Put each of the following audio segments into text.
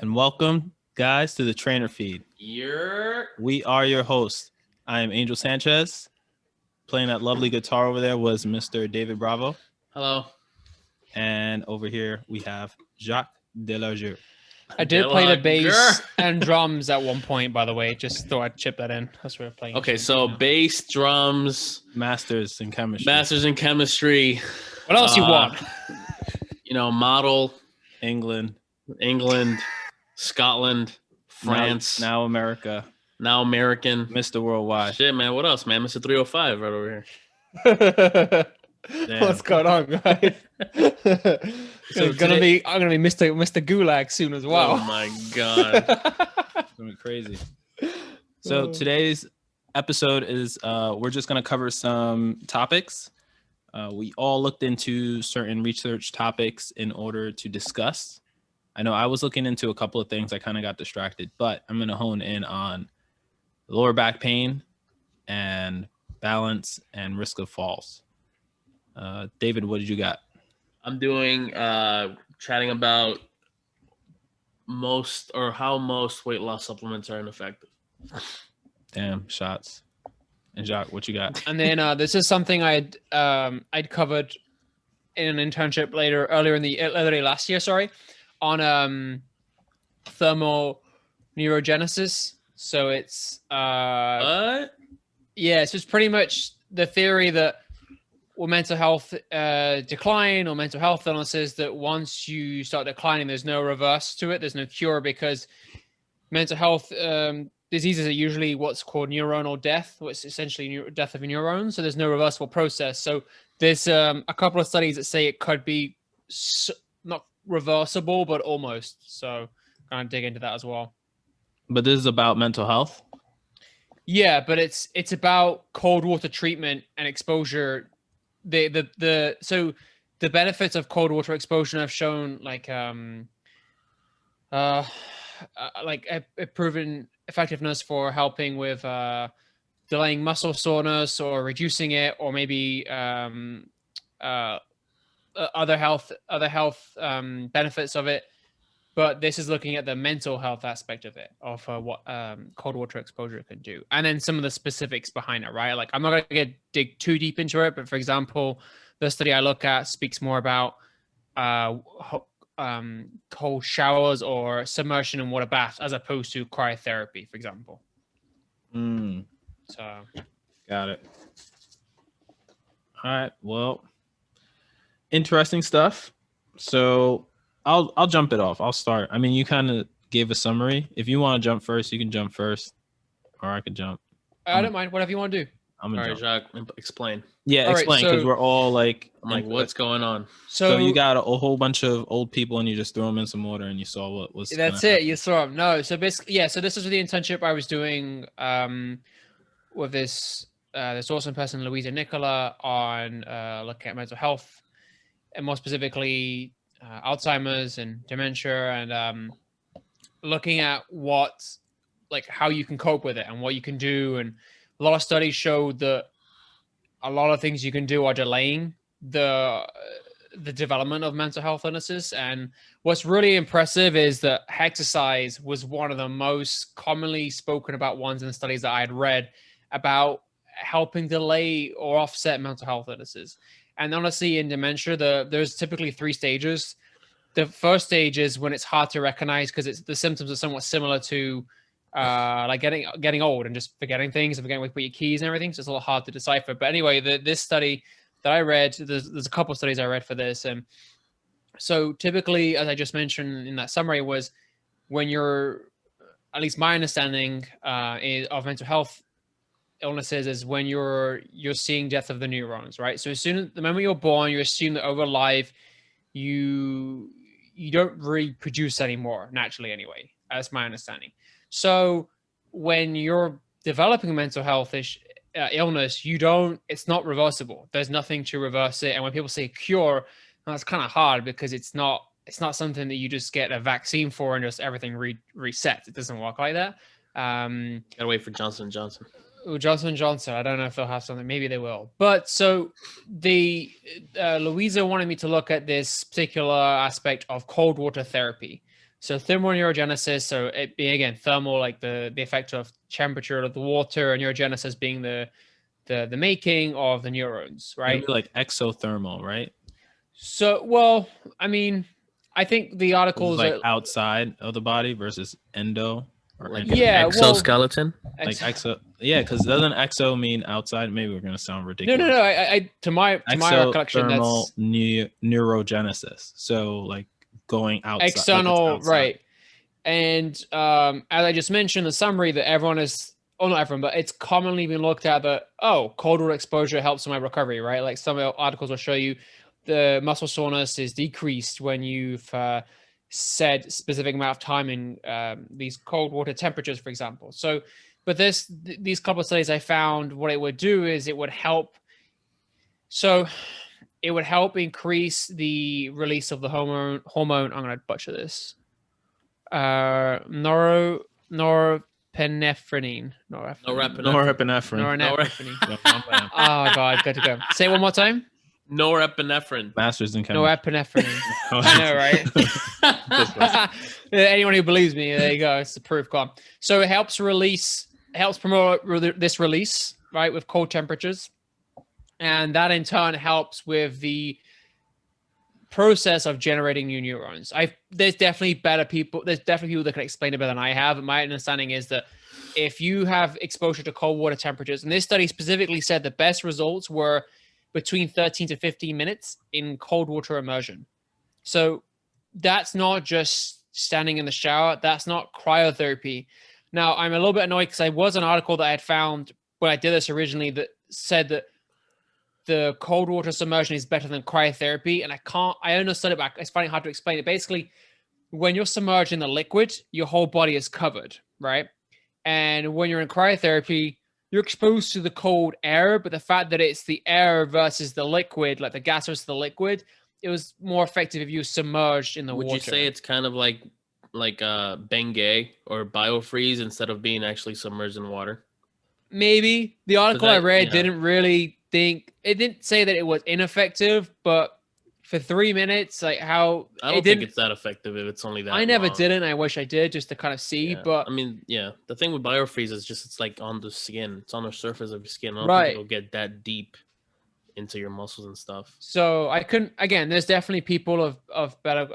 And welcome, guys, to the Trainer Feed. We are your hosts. I am Angel Sanchez. Playing that lovely guitar over there was Mr. David Bravo. Hello. And over here we have Jacques Delargeux. I did play the bass and drums at one point, by the way. Just thought I'd chip that in. That's what we're playing. Okay, so bass, drums, Masters in chemistry. What else you want? Model, England, Scotland, France. Now America. Now American. Mr. Worldwide. Shit, man. What else, man? Mr. 305 right over here. What's going on, guys? I'm gonna be Mr. Gulag soon as well. Oh my god. It's gonna be crazy. So today's episode is we're just gonna cover some topics. We all looked into certain research topics in order to discuss. I know I was looking into a couple of things. I kind of got distracted, but I'm gonna hone in on lower back pain and balance and risk of falls. David, what did you got? I'm doing chatting about how most weight loss supplements are ineffective. Damn, shots. And Jacques, what you got? And then this is something I'd covered in an internship earlier last year, on thermal neurogenesis. So it's What? Yeah, so it's pretty much the theory that mental health decline or mental health illnesses, that once you start declining, there's no reverse to it. There's no cure, because mental health diseases are usually what's called neuronal death, which is essentially death of neurons. So there's no reversible process. So there's a couple of studies that say it could be not reversible, but almost. So kind of dig into that as well. But this is about mental health? Yeah, but it's about cold water treatment and exposure. So the benefits of cold water exposure have shown like a proven effectiveness for helping with delaying muscle soreness or reducing it, or maybe other health benefits of it. But this is looking at the mental health aspect of it, of what cold water exposure can do, and then some of the specifics behind it, right? Like, I'm not going to dig too deep into it, but for example, the study I look at speaks more about cold showers or submersion in water baths as opposed to cryotherapy, for example. So, got it. All right. Well, interesting stuff. So I'll jump it off. I'll start. I mean, you kind of gave a summary. If you want to jump first, you can jump first, or I could jump. I don't mind. Whatever you want to do. All right, Jacques, explain. Yeah, all explain, because we're all like, I'm like, what's going on? So you got a whole bunch of old people, and you just threw them in some water, and you saw what was. That's it. You saw them. No, so basically, yeah. So this is the internship I was doing with this awesome person, Louisa Nicola, on looking at mental health, and more specifically Alzheimer's and dementia, and looking at how you can cope with it and what you can do. And a lot of studies show that a lot of things you can do are delaying the development of mental health illnesses. And what's really impressive is that exercise was one of the most commonly spoken about ones in the studies that I had read about helping delay or offset mental health illnesses. And honestly, in dementia, there's typically 3 stages. The first stage is when it's hard to recognize, because the symptoms are somewhat similar to like getting old and just forgetting things and forgetting where to put your keys and everything. So it's a little hard to decipher. But anyway, this study that I read, there's a couple of studies I read for this. And so typically, as I just mentioned in that summary, was when you're, at least my understanding of mental health illnesses, is when you're seeing death of the neurons, right? So the moment you're born, you assume that over life, you don't really produce anymore naturally anyway. That's my understanding. So when you're developing a mental health illness, it's not reversible. There's nothing to reverse it. And when people say cure, that's kind of hard, because it's not something that you just get a vaccine for and just everything resets. It doesn't work like that. Gotta wait for Johnson & Johnson. Johnson & Johnson. I don't know if they'll have something. Maybe they will. But so Louisa wanted me to look at this particular aspect of cold water therapy. So thermal neurogenesis, so it being again thermal, like the effect of temperature of the water, and neurogenesis being the making of the neurons, right? Maybe like exothermal, right? So, well, I mean, I think the This is articles like are, outside of the body versus endo or Like endo. an yeah, well, exoskeleton. Like exo, yeah, because doesn't exo mean outside? Maybe we're gonna sound no, ridiculous. no, no. I to my recollection, Exothermal that's neurogenesis. So like going outside, like it's external, outside. right? And as I just mentioned, the summary that everyone is, oh, not everyone, but it's commonly been looked at that, oh, cold water exposure helps in my recovery, right? Like some of the articles will show you the muscle soreness is decreased when you've said specific amount of time in these cold water temperatures, for example. So, but these couple of studies I found, what it would do is it would help. So it would help increase the release of the hormone. I'm going to butcher this. Norepinephrine. Norepinephrine. Norepinephrine. Oh god, good to go. Say it one more time. Norepinephrine. Masters in chemistry. Norepinephrine. I know, right? Anyone who believes me, there you go. It's the proof. Come on. So it helps promote this release, right, with cold temperatures, and that in turn helps with the process of generating new neurons. There's definitely people that can explain it better than I have. And my understanding is that if you have exposure to cold water temperatures, and this study specifically said the best results were between 13 to 15 minutes in cold water immersion. So that's not just standing in the shower. That's not cryotherapy. Now, I'm a little bit annoyed because I was an article that I had found when I did this originally that said that the cold water submersion is better than cryotherapy. And I understood it, but it's finding hard to explain it. Basically, when you're submerged in the liquid, your whole body is covered, right? And when you're in cryotherapy, you're exposed to the cold air, but the fact that it's the air versus the liquid, like the gas versus the liquid, it was more effective if you were submerged in the water. Would you say it's kind of like Bengay or biofreeze instead of being actually submerged in water? Maybe. The article I read didn't really think, it didn't say that it was ineffective, but for 3 minutes, like how I don't think it's that effective if it's only that I never long. did it, and I wish I did just to kind of see. Yeah. But I mean, yeah, the thing with biofreeze is just it's like on the skin. It's on the surface of your skin. I don't Right. think it'll get that deep into your muscles and stuff. So I couldn't. Again, there's definitely people of better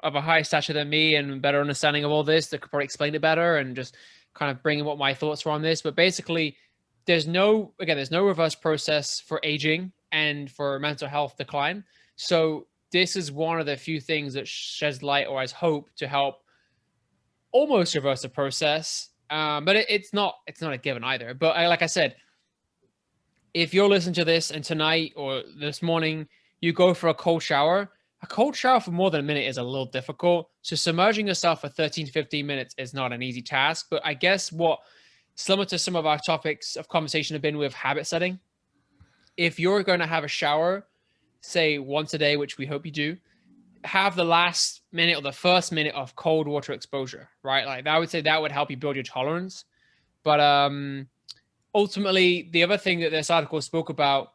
of a higher stature than me and better understanding of all this that could probably explain it better and just kind of bring in what my thoughts were on this. But basically, there's no reverse process for aging and for mental health decline. So this is one of the few things that sheds light, or has hope to help almost reverse the process. But it's not a given either. But like I said, if you're listening to this and tonight or this morning you go for a cold shower for more than a minute is a little difficult. So submerging yourself for 13 to 15 minutes is not an easy task. But I guess what, similar to some of our topics of conversation have been with habit setting, if you're going to have a shower, say once a day, which we hope you do, have the last minute or the first minute of cold water exposure, right? Like I would say that would help you build your tolerance. But ultimately, the other thing that this article spoke about,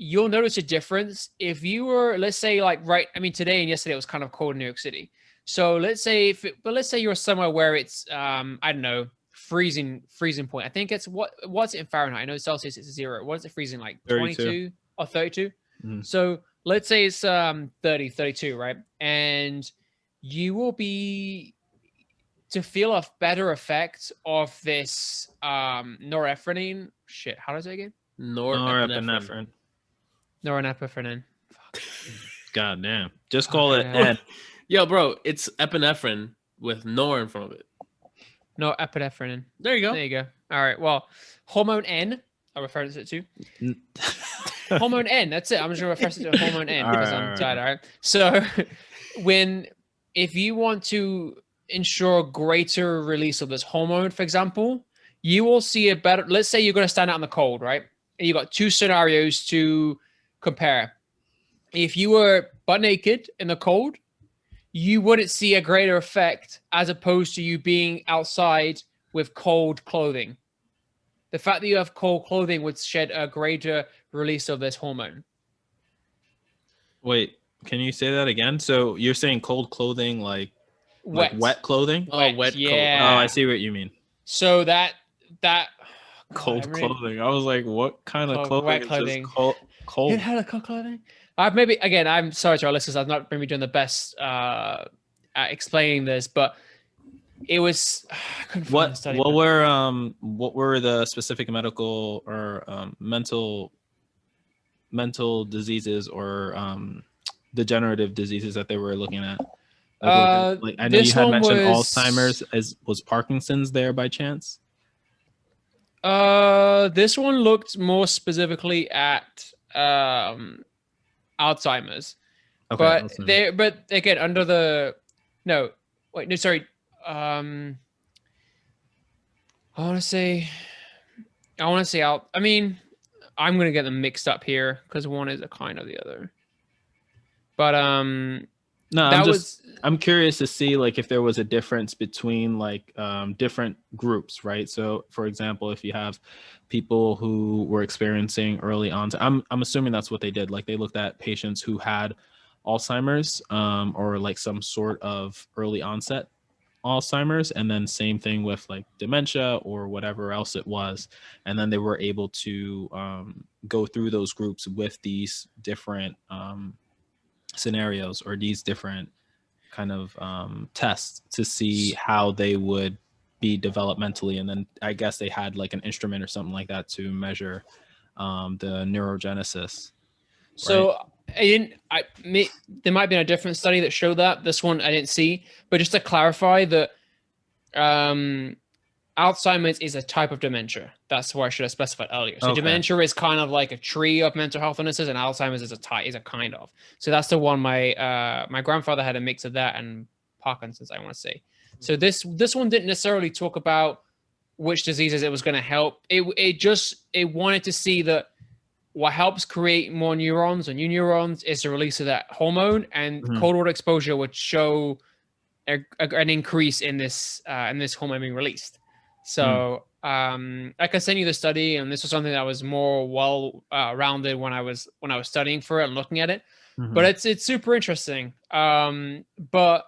you'll notice a difference if you were, let's say, like today and yesterday it was kind of cold in New York City. So let's say you're somewhere where it's I don't know, freezing point. I think it's what's it in Fahrenheit? I know Celsius it's 0. What is it freezing like? 22 or 32? Mm-hmm. So let's say it's 32, right? And you will be to feel a better effect of this norepinephrine. Shit, how does it again? Norepinephrine. Norepinephrine. God damn. Just call it N. Yo, bro, it's epinephrine with nor in front of it. Norepinephrine. There you go. There you go. All right. Well, hormone N, I refer to it to. Hormone N, that's it. I'm just going to refer to hormone N because I'm tired. All right. So if you want to ensure greater release of this hormone, for example, you will see a better, let's say you're going to stand out in the cold, right? And you got two scenarios to compare. If you were butt naked in the cold, you wouldn't see a greater effect as opposed to you being outside with cold clothing. The fact that you have cold clothing would shed a greater release of this hormone. Wait, can you say that again? So you're saying cold clothing like Like wet clothing? Oh, wet coat. Yeah. Oh, I see what you mean. So that Cold clothing. I was like, what kind of clothing wet is clothing. just cold? It had a cold clothing. I'm sorry to our listeners. I've not maybe doing the best at explaining this, but it was. I couldn't find the study. What were the specific medical or mental diseases or degenerative diseases that they were looking at? Like I know you had mentioned Alzheimer's. Was Parkinson's there by chance? This one looked more specifically at Alzheimer's. Okay, but again, under the sorry. I want to say I mean, I'm gonna get them mixed up here because one is a kind of the other. But no, I'm curious to see like if there was a difference between like different groups, right? So for example, if you have people who were experiencing early onset, I'm assuming that's what they did. Like they looked at patients who had Alzheimer's or like some sort of early onset Alzheimer's, and then same thing with like dementia or whatever else it was, and then they were able to go through those groups with these different scenarios or these different kind of tests to see how they would be developmentally, and then I guess they had like an instrument or something like that to measure the neurogenesis. So right? There might have been a different study that showed that. This one I didn't see, but just to clarify that Alzheimer's is a type of dementia. That's why I should have specified earlier. So dementia is kind of like a tree of mental health illnesses, and Alzheimer's is a kind of. So that's the one my grandfather had a mix of that and Parkinson's, I want to say. So this one didn't necessarily talk about which diseases it was going to help. It wanted to see that what helps create more neurons or new neurons is the release of that hormone, and cold water exposure would show an increase in this hormone being released. So I can send you the study, and this was something that was more well rounded when I was studying for it and looking at it. But it's super interesting. But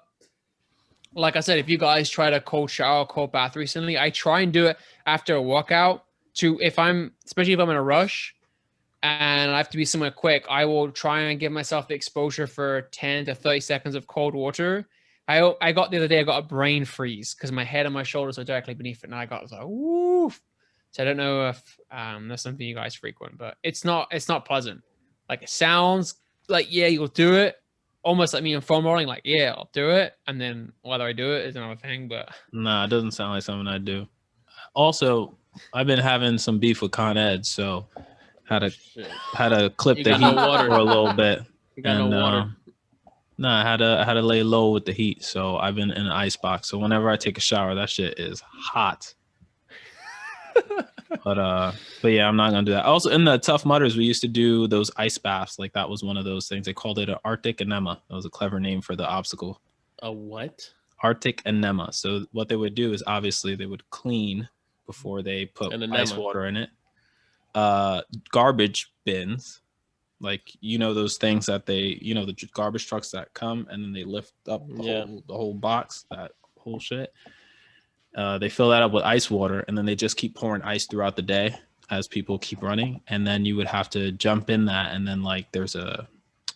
like I said, if you guys tried a cold shower, cold bath recently, I try and do it after a workout. Especially if I'm in a rush and I have to be somewhere quick, I will try and give myself the exposure for 10 to 30 seconds of cold water. I got the other day, I got a brain freeze because my head and my shoulders are directly beneath it, and I was like, woof. So I don't know if that's something you guys frequent, but it's not pleasant. Like it sounds like, yeah, you'll do it. Almost like me in foam rolling, like, yeah, I'll do it. And then whether I do it is another thing, but nah, it doesn't sound like something I do. Also, I've been having some beef with Con Ed, so had to clip the heat for a little bit. You got no water. Nah, I had to lay low with the heat, so I've been in an ice box. So whenever I take a shower, that shit is hot. But yeah, I'm not gonna do that. Also, in the Tough Mudders, we used to do those ice baths. Like that was one of those things. They called it an Arctic enema. That was a clever name for the obstacle. A what? Arctic enema. So what they would do is obviously they would clean before they put ice water in it. Garbage bins. Like, those things that the garbage trucks that come and then they lift up the whole box, that whole shit. They fill that up with ice water, and then they just keep pouring ice throughout the day as people keep running. And then you would have to jump in that. And then like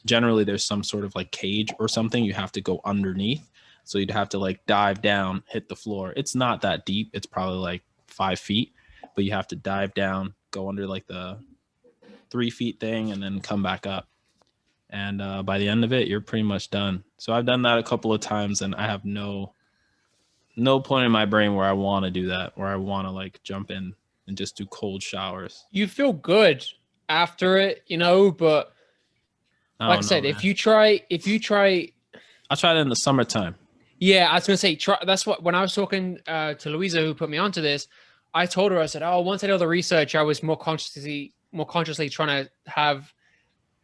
generally there's some sort of like cage or something you have to go underneath. So you'd have to like dive down, hit the floor. It's not that deep. It's probably like 5 feet, but you have to dive down, go under like the 3 feet thing, and then come back up. And by the end of it, you're pretty much done. So I've done that a couple of times, and I have no point in my brain where I want to do that, where I want to like jump in and just do cold showers. You feel good after it, but like I said, man. if you try, I'll try it in the summertime. Yeah, I was gonna say that's what when I was talking to Louisa, who put me onto this, I told her, I said, once I did all the research, I was more consciously trying to have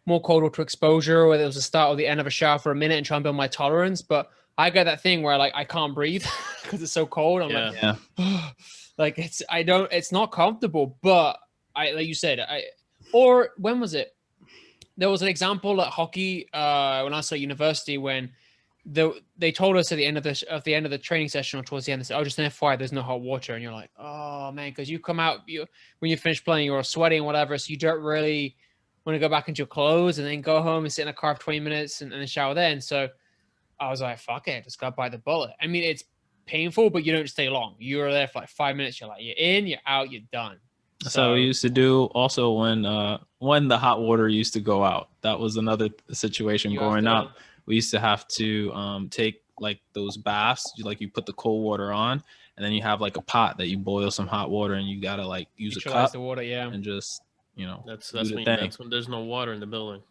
more cold water exposure, whether it was the start or the end of a shower for a minute and try and build my tolerance. But I get that thing where like I can't breathe because it's so cold. Like it's not comfortable. But like you said, or when was it? There was an example at hockey when I was at university when they told us at the end of the training session or towards the end, they said, "Oh, just an FYI, there's no hot water," and you're like, "Oh man," because you come out, when you finish playing, you're sweating and whatever, so you don't really want to go back into your clothes and then go home and sit in a car for 20 minutes and then shower then. So I was like, "Fuck it, just gotta bite the bullet." I mean, it's painful, but you don't stay long. You're there for like 5 minutes. You're like, you're in, you're out, you're done. So we used to do also when the hot water used to go out. That was another situation growing up. We used to have to take like those baths. You put the cold water on, and then you have like a pot that you boil some hot water, and you gotta like use a cup the water, and just That's when there's no water in the building.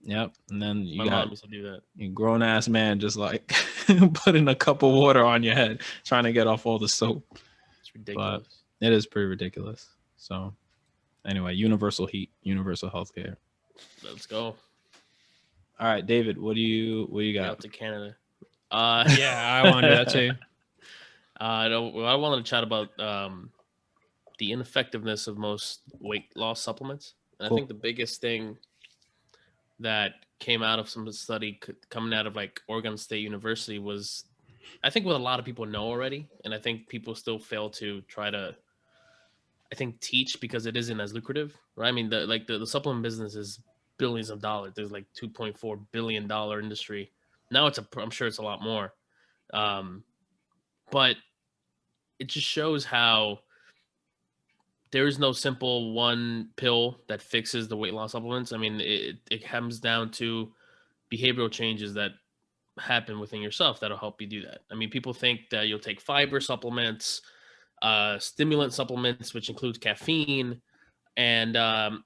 Yep, and then My mom used to do that. You grown ass man just like putting a cup of water on your head, trying to get off all the soap. It's ridiculous. But it is pretty ridiculous. So anyway, universal heat, universal healthcare. Let's go. All right, David, what do you got? Out to Canada. Yeah, I want to do that too. I wanted to chat about the ineffectiveness of most weight loss supplements. And Cool. I think the biggest thing that came out of some study coming out of like Oregon State University was, I think what a lot of people know already, and I think people still fail to try to, I think, teach because it isn't as lucrative, right? I mean, the supplement business is billions of dollars. There's like $2.4 billion industry. Now I'm sure it's a lot more. But it just shows how there is no simple one pill that fixes the weight loss supplements. I mean, it comes down to behavioral changes that happen within yourself that'll help you do that. I mean, people think that you'll take fiber supplements, stimulant supplements, which includes caffeine, and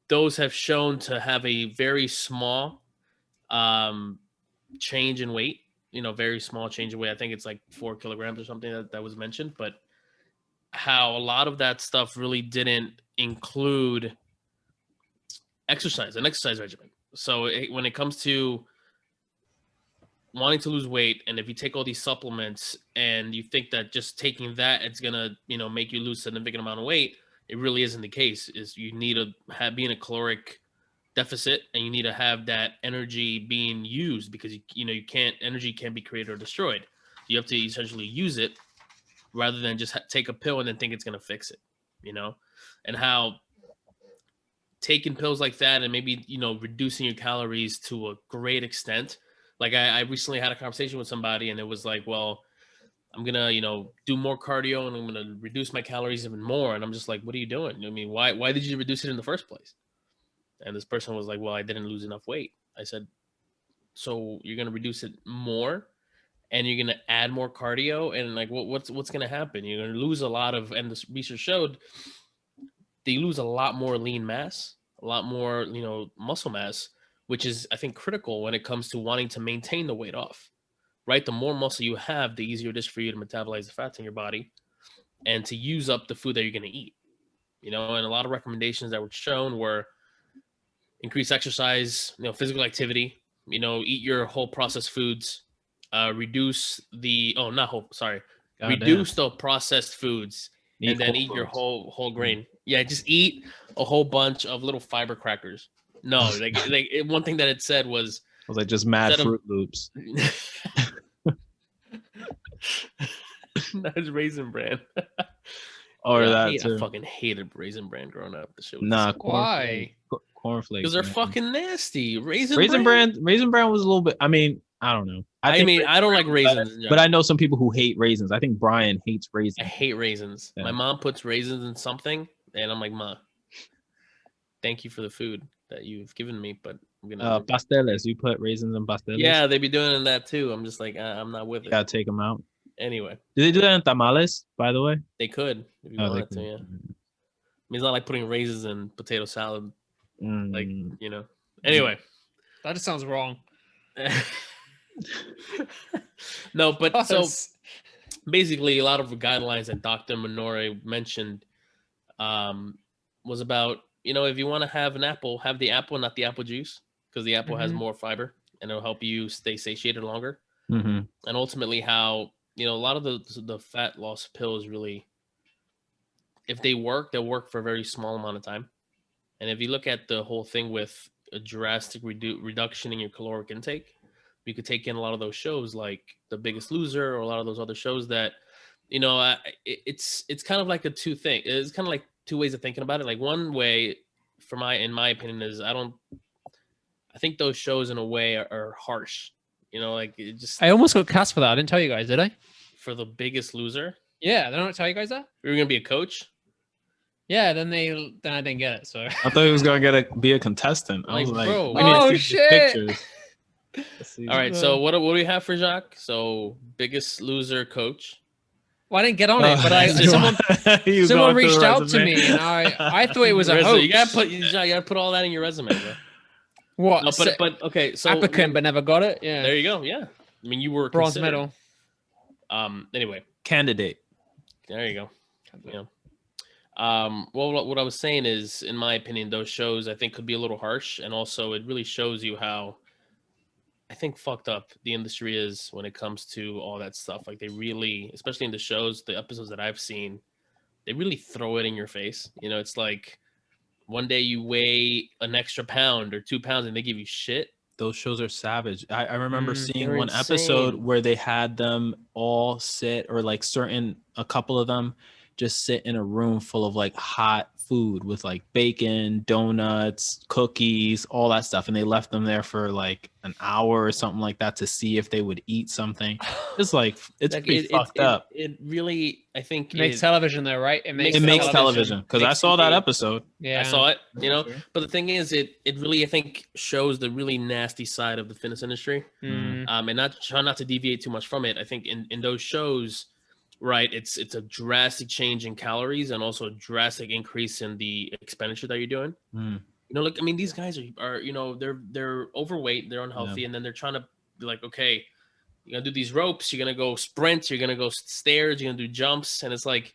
those have shown to have a very small change in weight. Very small change in weight. I think it's like 4 kilograms or something that was mentioned, but how a lot of that stuff really didn't include an exercise regimen. So when it comes to wanting to lose weight, and if you take all these supplements and you think that just taking that it's gonna make you lose a significant amount of weight, it really isn't the case. Is you need to be in a caloric deficit, and you need to have that energy being used, because energy can't be created or destroyed. You have to essentially use it rather than just take a pill and then think it's going to fix it, and how taking pills like that and maybe, reducing your calories to a great extent. Like I recently had a conversation with somebody, and it was like, well, I'm going to, do more cardio, and I'm going to reduce my calories even more. And I'm just like, what are you doing? I mean, why did you reduce it in the first place? And this person was like, well, I didn't lose enough weight. I said, so you're going to reduce it more, and you're going to add more cardio, and like, what's going to happen? You're going to lose a lot of, and this research showed they lose a lot more lean mass, a lot more, muscle mass, which is, I think, critical when it comes to wanting to maintain the weight off, right? The more muscle you have, the easier it is for you to metabolize the fats in your body and to use up the food that you're going to eat, and a lot of recommendations that were shown were increase exercise, physical activity, eat your whole processed foods, reduce the reduce the processed foods, and then eat your whole grain. Yeah, just eat a whole bunch of little fiber crackers. No, one thing that it said was like just mad Fruit Loops. That's Raisin Bran. Or that too. I fucking hated Raisin Bran growing up. The shit was why? Cornflakes. Because they're fucking nasty. Raisin Bran was a little bit. I mean, I don't know. I don't like raisins, but I know some people who hate raisins. I think Brian hates raisins. I hate raisins. Yeah. My mom puts raisins in something, and I'm like, Ma, thank you for the food that you've given me, but I'm gonna pasteles. You put raisins in pasteles. Yeah, they be doing that tw. I'm just like, I'm not with it. Gotta take them out. Anyway, do they do that in tamales? By the way, they could if you wanted to. Yeah, I mean, it's not like putting raisins in potato salad. Like, Anyway, that just sounds wrong. No, but so basically, a lot of the guidelines that Dr. Minore mentioned was about, if you want to have an apple, have the apple, not the apple juice, because the apple has more fiber and it'll help you stay satiated longer. And ultimately, how a lot of the fat loss pills really, if they work, they'll work for a very small amount of time. And if you look at the whole thing with a drastic reduction in your caloric intake, we could take in a lot of those shows like The Biggest Loser or a lot of those other shows that, it's kind of like a two thing. It's kind of like two ways of thinking about it. Like one way, in my opinion, is I think those shows in a way are harsh. Like it just. I almost got cast for that. I didn't tell you guys, did I? For The Biggest Loser. Yeah, did I not tell you guys that? We were gonna be a coach. Yeah, then I didn't get it. So I thought he was gonna be a contestant. I was like, bro, we need to see shit. pictures. All right, so what do we have for Jacques? So Biggest Loser coach. Well, I didn't get on it, but someone reached out to me, and I thought it was a hoax. You gotta put all that in your resume, bro. What? No, but okay, so applicant, but never got it. Yeah, there you go. Yeah, I mean, you were bronze considered. medal. Anyway, candidate. There you go. Yeah. Well, what I was saying is, in my opinion, those shows I think could be a little harsh, and also it really shows you how I think fucked up the industry is when it comes to all that stuff. Like they really, especially in the shows, the episodes that I've seen, they really throw it in your face. It's like one day you weigh an extra pound or 2 pounds and they give you shit. Those shows are savage. I remember seeing one insane. episode where they had them all sit, or like a couple of them just sit in a room full of like hot food with like bacon, donuts, cookies, all that stuff. And they left them there for like an hour or something like that to see if they would eat something. It's like, it's pretty fucked up. It really, I think makes television though, right? It makes television. Because I saw that episode. Yeah, I saw it, but the thing is, it really, I think, shows the really nasty side of the fitness industry. And try not to deviate too much from it. I think in those shows, right, it's a drastic change in calories and also a drastic increase in the expenditure that you're doing. Look, I mean, these guys are they're overweight, they're unhealthy, and then they're trying to be like, okay, you're gonna do these ropes, you're gonna go sprints, you're gonna go stairs, you're gonna do jumps, and it's like,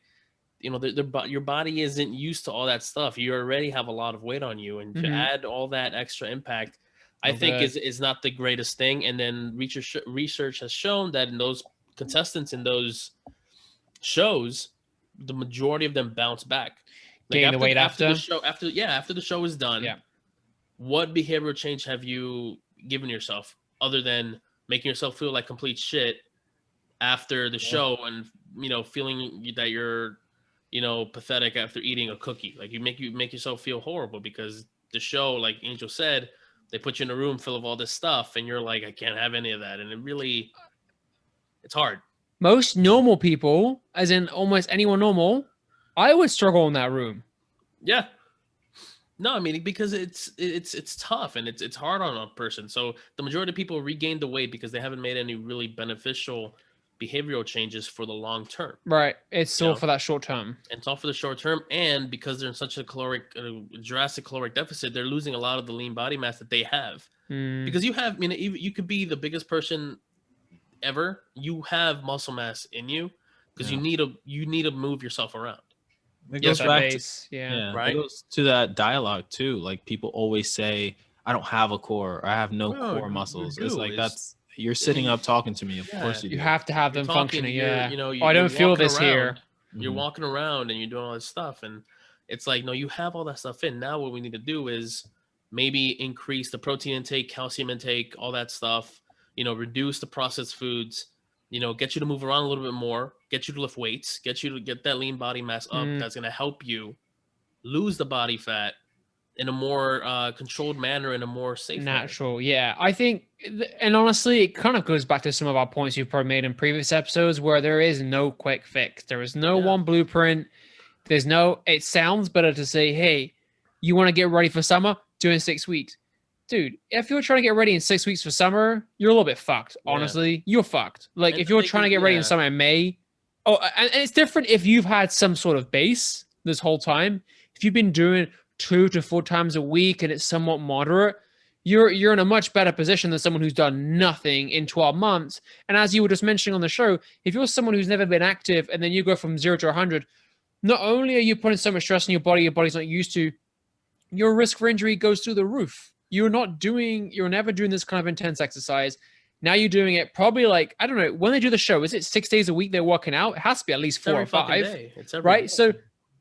your body isn't used to all that stuff. You already have a lot of weight on you, and to add all that extra impact, I think is not the greatest thing. And then research has shown that in those contestants in those shows, the majority of them bounce back. Like gain the weight after the show. After the show is done. Yeah. What behavioral change have you given yourself other than making yourself feel like complete shit after the show and feeling that you're pathetic after eating a cookie? Like you make yourself feel horrible because the show, like Angel said, they put you in a room full of all this stuff and you're like, I can't have any of that, and it's hard. Most normal people, as in almost anyone normal, I would struggle in that room. Yeah. No, I mean, because it's tough and it's hard on a person. So the majority of people regain the weight because they haven't made any really beneficial behavioral changes for the long term. Right. It's all for that short term. And it's all for the short term. And because they're in such a drastic caloric deficit, they're losing a lot of the lean body mass that they have. Because you could be the biggest person ever, you have muscle mass in you because you need to move yourself around. It goes back to, right? It goes to that dialogue too. Like people always say, I don't have a core, or I have no core muscles. It's like you're sitting up talking to me. Of course you do. You have to have them functioning. I don't feel this here. You're walking around and you're doing all this stuff, and it's like, no, you have all that stuff in. Now what we need to do is maybe increase the protein intake, calcium intake, all that stuff. Reduce the processed foods, get you to move around a little bit more, get you to lift weights, get you to get that lean body mass up. That's going to help you lose the body fat in a more controlled manner, in a more safe natural manner. Yeah, I think, and honestly, it kind of goes back to some of our points you've probably made in previous episodes where there is no quick fix. There is no one blueprint. It sounds better to say, hey, you want to get ready for summer? Do it in 6 weeks. Dude, if you're trying to get ready in 6 weeks for summer, you're a little bit fucked. Honestly, you're fucked. Like if you're trying to get ready in summer in May, and it's different if you've had some sort of base this whole time. If you've been doing 2 to 4 times a week and it's somewhat moderate, you're in a much better position than someone who's done nothing in 12 months. And as you were just mentioning on the show, if you're someone who's never been active and then you go from 0 to 100, not only are you putting so much stress on your body's not used to, your risk for injury goes through the roof. You're never doing this kind of intense exercise. Now you're doing it probably like, I don't know, when they do the show, is it 6 days a week they're working out? It has to be at least 4 or 5, right? Day. So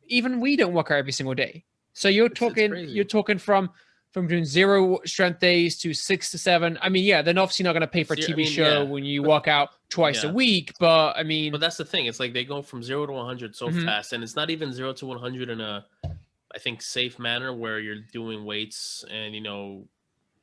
even we don't work out every single day. So you're talking from from doing 0 strength days to 6 to 7. I mean, yeah, they're obviously not going to pay for a TV show when you walk out twice a week, but I mean, but that's the thing. It's like they go from 0 to 100 so fast, and it's not even 0 to 100 in a, I think, safe manner where you're doing weights and, you know,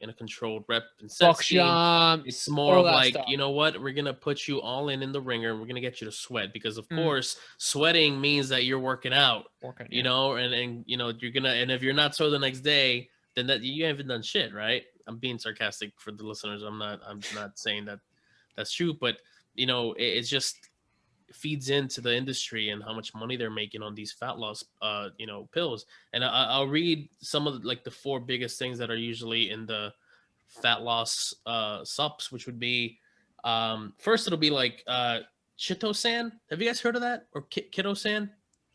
in a controlled rep and set box scheme. jumps, It's more of like, stuff. you know what, we're gonna put you all in the ringer. We're gonna get you to sweat because, of course, sweating means that you're working out. You know, and you know you're gonna, and if you're not sore the next day, then that you haven't done shit, right? I'm being sarcastic for the listeners. I'm not saying that that's true, but you know, it's just feeds into the industry and how much money they're making on these fat loss you know, pills. And I'll read some of like the 4 biggest things that are usually in the fat loss subs, which would be first it'll be like chitosan. Have you guys heard of that? Or chitosan?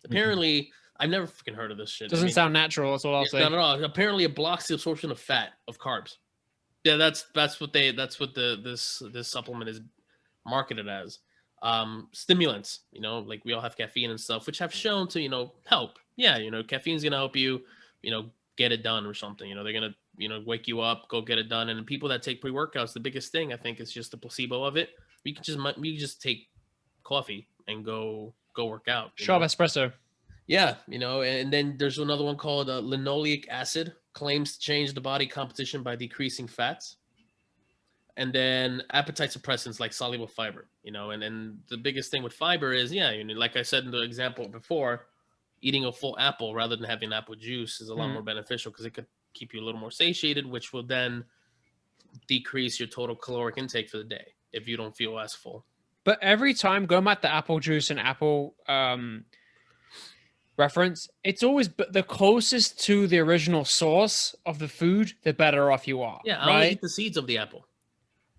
Apparently I've never freaking heard of this shit. Doesn't sound natural. That's what I'll say. No. Apparently it blocks the absorption of fat, of carbs. Yeah, that's what this supplement is marketed as. Stimulants, you know, like we all have caffeine and stuff, which have shown to, you know, help. Yeah, you know, caffeine's gonna help you, you know, get it done or something. You know, they're gonna, you know, wake you up, go get it done. And people that take pre-workouts, the biggest thing I think is just the placebo of it. You can just take coffee and go work out. Shove espresso. Yeah, you know, and then there's another one called linoleic acid, claims to change the body composition by decreasing fats. And then appetite suppressants like soluble fiber, you know, and the biggest thing with fiber is, yeah, you know, like I said in the example before, eating a full apple rather than having apple juice is a lot more beneficial because it could keep you a little more satiated, which will then decrease your total caloric intake for the day if you don't feel as full. But every time going back to apple juice and apple reference, it's always the closest to the original source of the food, the better off you are. Yeah, I only eat the seeds of the apple.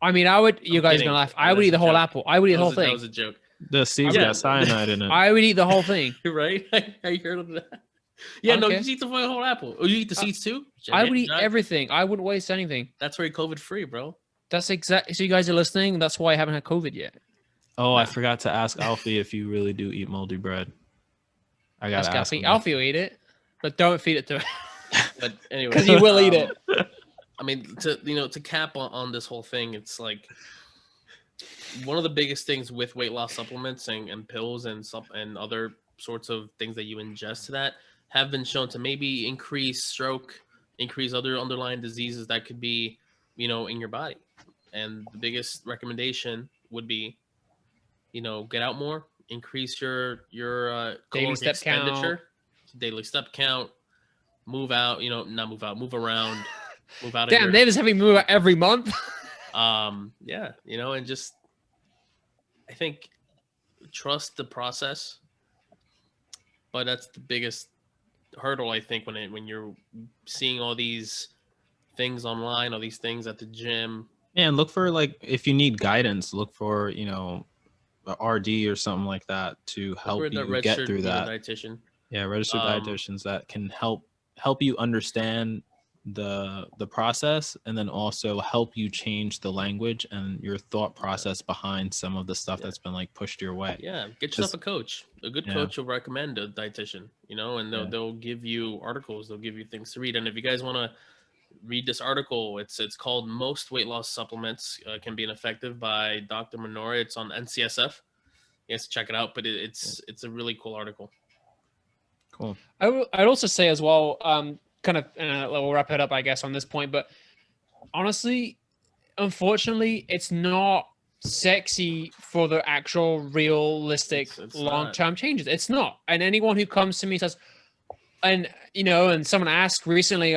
I mean, you guys are gonna laugh. I would eat the whole apple. I would eat the whole thing. That was a joke. The seeds got cyanide in it. I would eat the whole thing. Right? I heard of that. Yeah, no, you eat the whole apple. Oh, you eat the seeds too? I would eat everything. I wouldn't waste anything. That's where you're COVID free, bro. That's exactly. So you guys are listening. That's why I haven't had COVID yet. Oh, I forgot to ask Alfie if you really do eat moldy bread. I gotta ask Alfie. Alfie will eat it, but don't feed it to him. But anyway, because he will eat it. I mean, to cap on this whole thing, it's like one of the biggest things with weight loss supplements and pills and other sorts of things that you ingest that have been shown to maybe increase stroke, increase other underlying diseases that could be, you know, in your body. And the biggest recommendation would be, you know, get out more, increase your daily step expenditure, daily step count, move out, you know, not move out, move around. Move out. Damn, they just have me move out every month. Yeah, you know, and just I think trust the process, but that's the biggest hurdle I think when you're seeing all these things online, all these things at the gym. And look for, like, if you need guidance, look for, you know, a RD or something like that to help you get through that. Dietitian. Yeah, registered dietitians that can help you understand the process, and then also help you change the language and your thought process behind some of the stuff that's been like pushed your way. Yeah, get yourself a coach. A good coach will recommend a dietitian, you know, and they'll give you articles, they'll give you things to read. And if you guys want to read this article, it's called "Most Weight Loss Supplements Can Be Ineffective" by Dr. Minora. It's on NCSF. You guys check it out, but it's a really cool article. Cool. I'd also say as well, kind of, we'll wrap it up, I guess, on this point. But honestly, unfortunately, it's not sexy for the actual realistic it's long-term changes. It's not. And anyone who comes to me says, and you know, and someone asked recently,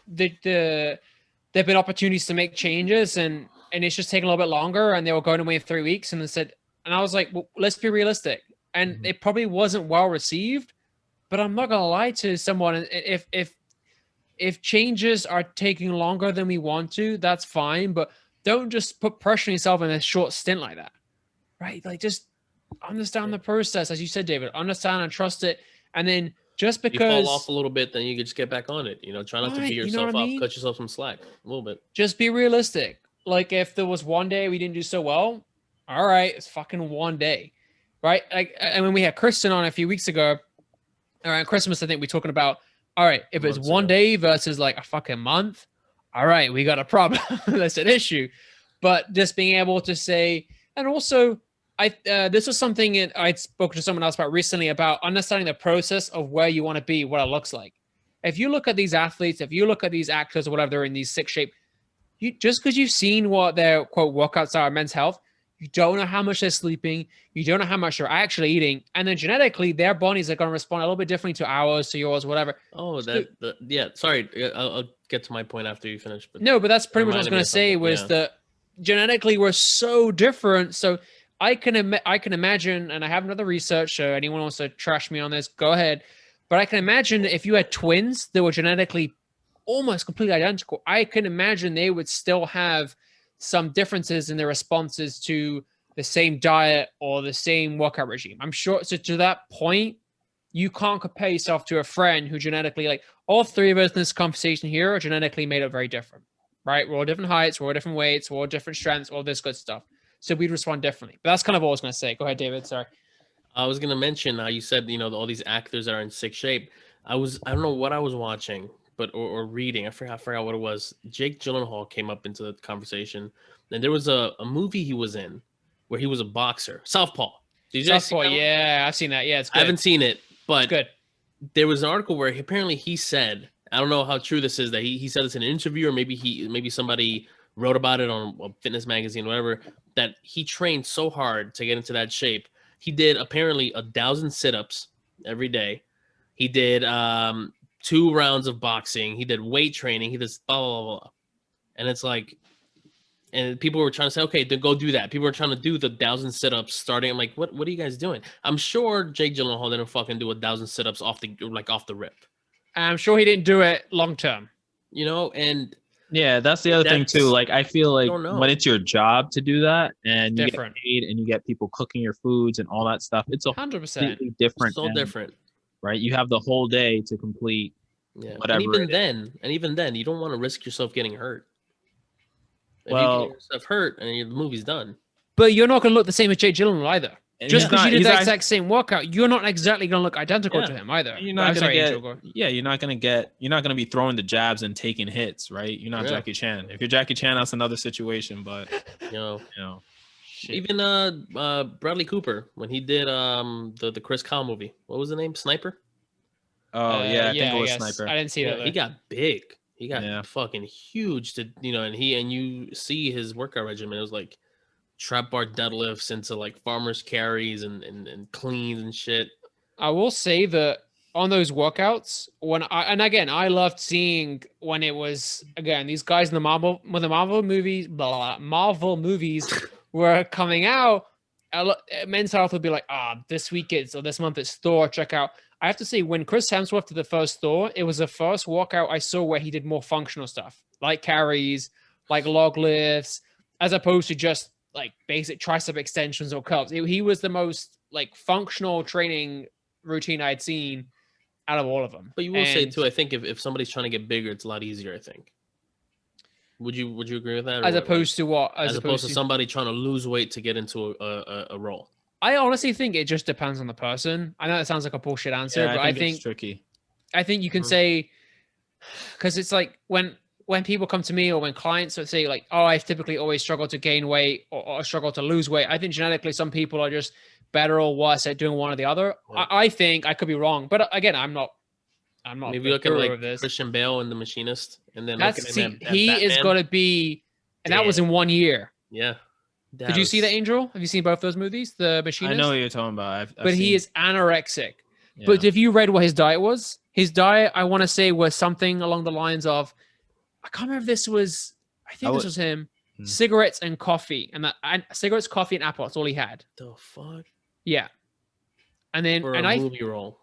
there've been opportunities to make changes, and it's just taking a little bit longer, and they were going away in 3 weeks, and they said, and I was like, well, let's be realistic. And it probably wasn't well received. But I'm not gonna lie to someone. If changes are taking longer than we want to, that's fine. But don't just put pressure on yourself in a short stint like that, right? Like, just understand the process, as you said, David. Understand and trust it, and then just because you fall off a little bit, then you can just get back on it. You know, try not to beat yourself up. Cut yourself some slack a little bit. Just be realistic. Like, if there was one day we didn't do so well, all right, it's fucking one day, right? Like, and when we had Kristen on a few weeks ago. Around Christmas, I think we're talking about All right, if it's months one ago. day versus like a fucking month, all right, we got a problem. That's an issue. But just being able to say, and also, this was something I spoke to someone else about recently about understanding the process of where you want to be, what it looks like. If you look at these athletes, if you look at these actors or whatever, they're in these sick shape. You just because you've seen what their quote workouts are in men's health, you don't know how much they're sleeping. You don't know how much they're actually eating. And then genetically, their bodies are going to respond a little bit differently to ours, to yours, whatever. Oh, So, yeah. Sorry, I'll get to my point after you finish. But no, but that's pretty much what I was reminded me going of to say something, was yeah. that genetically we're so different. So I can imagine, and I haven't done the research, so anyone wants to trash me on this, go ahead. But I can imagine if you had twins that were genetically almost completely identical, I can imagine they would still have some differences in their responses to the same diet or the same workout regime. I'm sure. So to that point, you can't compare yourself to a friend who genetically, like all three of us in this conversation here, are genetically made up very different, right? We're all different heights, we're all different weights, we're all different strengths, all this good stuff. So we'd respond differently. But that's kind of what I was going to say. Go ahead, David. Sorry. I was gonna mention how you said all these actors are in sick shape. I don't know what I was watching, but or reading. I forgot what it was. Jake Gyllenhaal came up into the conversation, and there was a movie he was in where he was a boxer. Southpaw. Did you guys see Southpaw, that one? yeah, I've seen that. Yeah, it's good. I haven't seen it, It's but good. there was an article where apparently he said, I don't know how true this is, that he said this in an interview, or maybe somebody wrote about it on a fitness magazine, whatever, that he trained so hard to get into that shape. He did apparently 1,000 sit-ups every day. He did 2 rounds of boxing. He did weight training. He did blah, blah, blah, blah. And it's like, and people were trying to say, okay, then go do that. People were trying to do the 1,000 sit-ups starting. I'm like, what are you guys doing? I'm sure Jake Gyllenhaal didn't fucking do 1,000 sit-ups off the rip. I'm sure he didn't do it long term. And yeah, that's the other thing too. Like, I feel like don't know. when it's your job to do that and you Different. get paid and you get people cooking your foods and all that stuff, it's a 100%. completely different. So different. Right? You have the whole day to complete whatever. And even then, you don't want to risk yourself getting hurt. If you Well, get yourself hurt and the movie's done. But you're not going to look the same as Jake Gyllenhaal either. Just because you did he's the not- exact same workout, you're not exactly going to look identical Yeah. to him either. You're not I'm gonna sorry, get. Angel, go. Yeah, you're not gonna be throwing the jabs and taking hits, right? You're not Yeah. Jackie Chan. If you're Jackie Chan, that's another situation. But You know, Shit. even Bradley Cooper when he did the Chris Kyle movie. What was the name? Sniper. oh yeah, I think it was guess. Sniper. I didn't see that. He Though. got big. He got Yeah. fucking huge to and you see his workout regimen. It was like trap bar deadlifts into like farmers carries and cleans and shit. I will say that on those workouts, I loved seeing when it was again these guys in the Marvel movies, Marvel movies were coming out. Men's Health would be like, this week or this month it's Thor. Check out. I have to say, when Chris Hemsworth did the first Thor, it was the first workout I saw where he did more functional stuff, like carries, like log lifts, as opposed to just like basic tricep extensions or curls. He was the most like functional training routine I'd seen out of all of them. But you will say too, I think if somebody's trying to get bigger, it's a lot easier. I think. Would you agree with that? As opposed to what? As opposed to somebody trying to lose weight to get into a role. I honestly think it just depends on the person. I know that sounds like a bullshit answer, but I think it's tricky. I think you can say, because it's like when people come to me or when clients would say like, oh, I typically always struggle to gain weight or struggle to lose weight. I think genetically some people are just better or worse at doing one or the other. Yeah. I think I could be wrong, but again, I'm not. Maybe look at like Christian Bale and The Machinist, and then he is going to be, and that was in 1 year. Yeah. Did you see The Angel? Have you seen both those movies? The Machinist? I know what you're talking about. But he is anorexic. Yeah. But if you read what his diet was, I want to say, was something along the lines of, I can't remember if this was, this was him, cigarettes and coffee. And cigarettes, coffee, and apple. That's all he had. The fuck? Yeah. And then, for a movie role.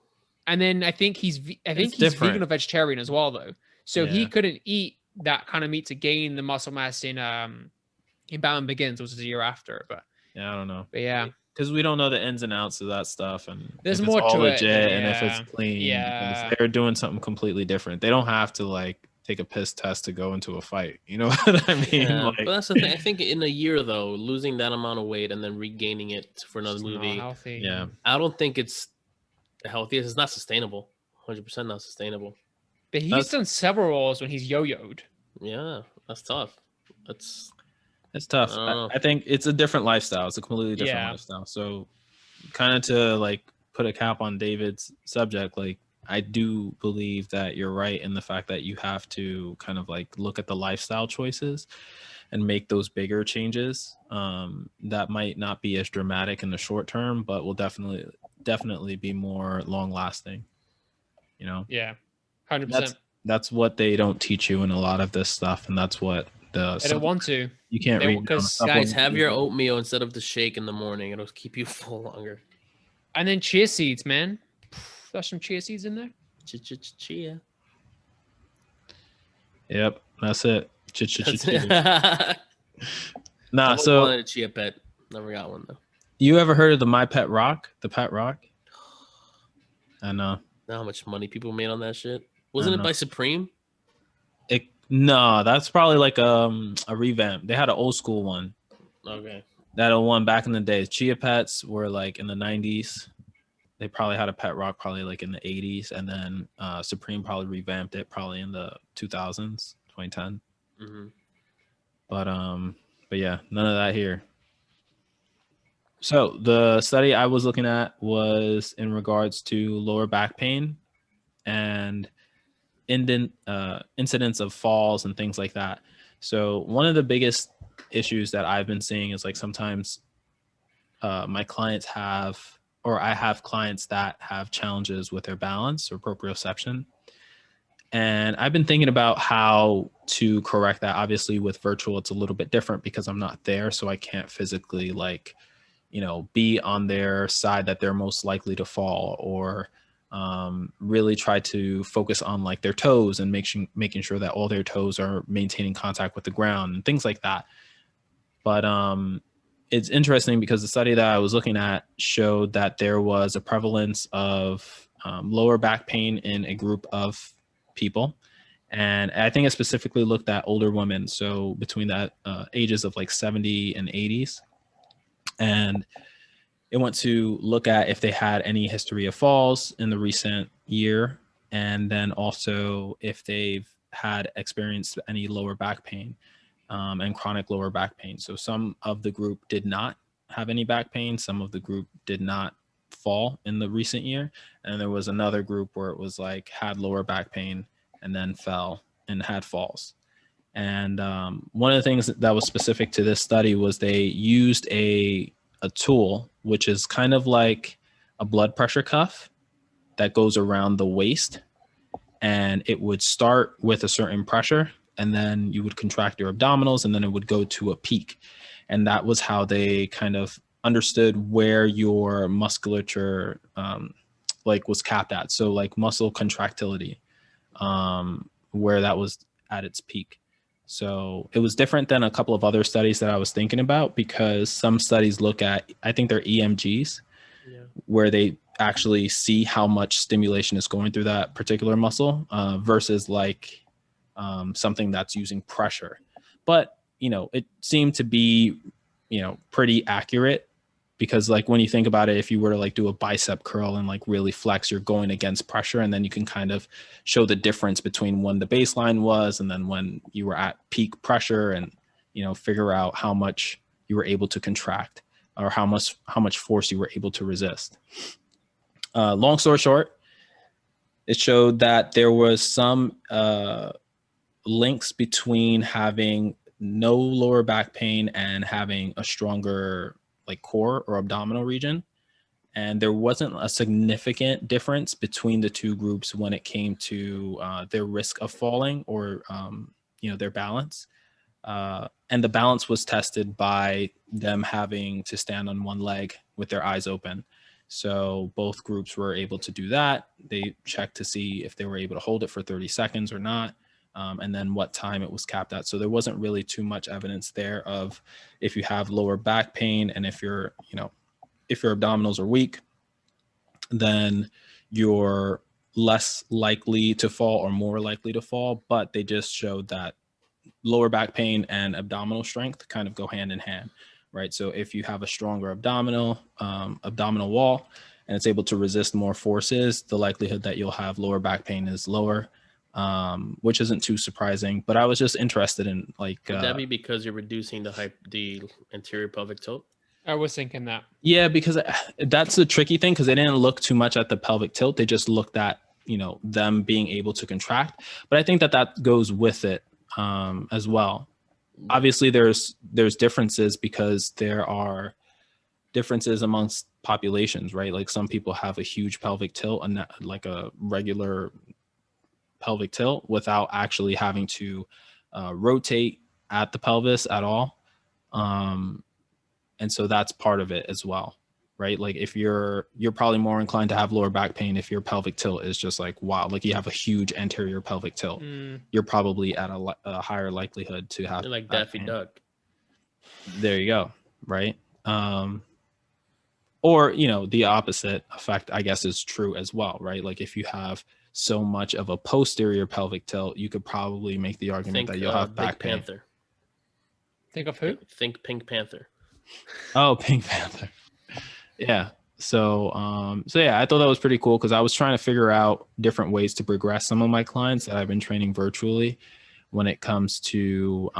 And then I think he's vegan or vegetarian as well, though. So he couldn't eat that kind of meat to gain the muscle mass in Batman Begins, which was a year after. But yeah, I don't know. But yeah, because we don't know the ins and outs of that stuff, and there's more to legit, it, and if it's clean. Yeah, if they're doing something completely different. They don't have to like take a piss test to go into a fight. You know what I mean? Yeah, but that's the thing. I think in a year though, losing that amount of weight and then regaining it for another movie, healthy. Yeah, I don't think it's the healthiest. It's not sustainable. 100% not sustainable. But he's done several roles when he's yo-yoed. Yeah, that's tough. It's tough. I think it's a different lifestyle. It's a completely different lifestyle. So kind of to like put a cap on David's subject, like I do believe that you're right in the fact that you have to kind of like look at the lifestyle choices and make those bigger changes. That might not be as dramatic in the short term, but will definitely be more long lasting. You know? Yeah, 100%. That's what they don't teach you in a lot of this stuff, and that's what they don't want to. You can't read because guys have your oatmeal instead of the shake in the morning. It'll keep you full longer. And then chia seeds, man. There's some chia seeds in there. Chia. Yep, that's it. Chia. Nah, so wanted a chia pet. Never got one though. You ever heard of the My Pet Rock? The Pet Rock? I know. Know how much money people made on that shit? Wasn't it by Supreme? No, that's probably like a revamp. They had an old school one. Okay. That one back in the days. Chia Pets were like in the 90s. They probably had a Pet Rock probably like in the 80s, and then Supreme probably revamped it probably in the 2000s, 2010. Mm-hmm. But yeah, none of that here. So the study I was looking at was in regards to lower back pain and incidents of falls and things like that. So one of the biggest issues that I've been seeing is like sometimes my clients have, or I have clients that have challenges with their balance or proprioception. And I've been thinking about how to correct that. Obviously with virtual, it's a little bit different because I'm not there. So I can't physically like, be on their side that they're most likely to fall, or really try to focus on like their toes and making sure that all their toes are maintaining contact with the ground and things like that. But it's interesting because the study that I was looking at showed that there was a prevalence of lower back pain in a group of people. And I think it specifically looked at older women. So between that ages of like 70 and 80s. And it went to look at if they had any history of falls in the recent year, and then also if they've had experienced any lower back pain and chronic lower back pain. So some of the group did not have any back pain. Some of the group did not fall in the recent year. And there was another group where it was like had lower back pain and then fell and had falls. And one of the things that was specific to this study was they used a tool, which is kind of like a blood pressure cuff that goes around the waist. And it would start with a certain pressure, and then you would contract your abdominals, and then it would go to a peak. And that was how they kind of understood where your musculature like was capped at. So like muscle contractility, where that was at its peak. So it was different than a couple of other studies that I was thinking about, because some studies look at, I think they're EMGs, where they actually see how much stimulation is going through that particular muscle versus like something that's using pressure. But, it seemed to be, pretty accurate, because like when you think about it, if you were to like do a bicep curl and like really flex, you're going against pressure, and then you can kind of show the difference between when the baseline was and then when you were at peak pressure, and figure out how much you were able to contract or how much force you were able to resist. Long story short, it showed that there was some links between having no lower back pain and having a stronger like core or abdominal region. And there wasn't a significant difference between the two groups when it came to their risk of falling or, their balance. And the balance was tested by them having to stand on one leg with their eyes open. So both groups were able to do that. They checked to see if they were able to hold it for 30 seconds or not. And then what time it was capped at. So there wasn't really too much evidence there of if you have lower back pain and if your abdominals are weak, then you're less likely to fall or more likely to fall. But they just showed that lower back pain and abdominal strength kind of go hand in hand, right? So if you have a stronger abdominal wall and it's able to resist more forces, the likelihood that you'll have lower back pain is lower. which isn't too surprising. But I was just interested in like, Would that be because you're reducing the anterior pelvic tilt? I was thinking that. yeah, because that's the tricky thing, because they didn't look too much at the pelvic tilt. They just looked at, them being able to contract. But I think that goes with it as well. Obviously, there's differences because there are differences amongst populations, right? Like some people have a huge pelvic tilt and like a regular pelvic tilt without actually having to rotate at the pelvis at all. And so that's part of it as well, right? Like if you're probably more inclined to have lower back pain if your pelvic tilt is just like, wow, like you have a huge anterior pelvic tilt. You're probably at a higher likelihood to have like Daffy pain. Duck. There you go, right? Or, the opposite effect, I guess, is true as well, right? Like if you have so much of a posterior pelvic tilt, you could probably make the argument that you'll have back pain. Panther. Think of who? Think Pink Panther. Oh, Pink Panther. Yeah. So yeah, I thought that was pretty cool because I was trying to figure out different ways to progress some of my clients that I've been training virtually when it comes to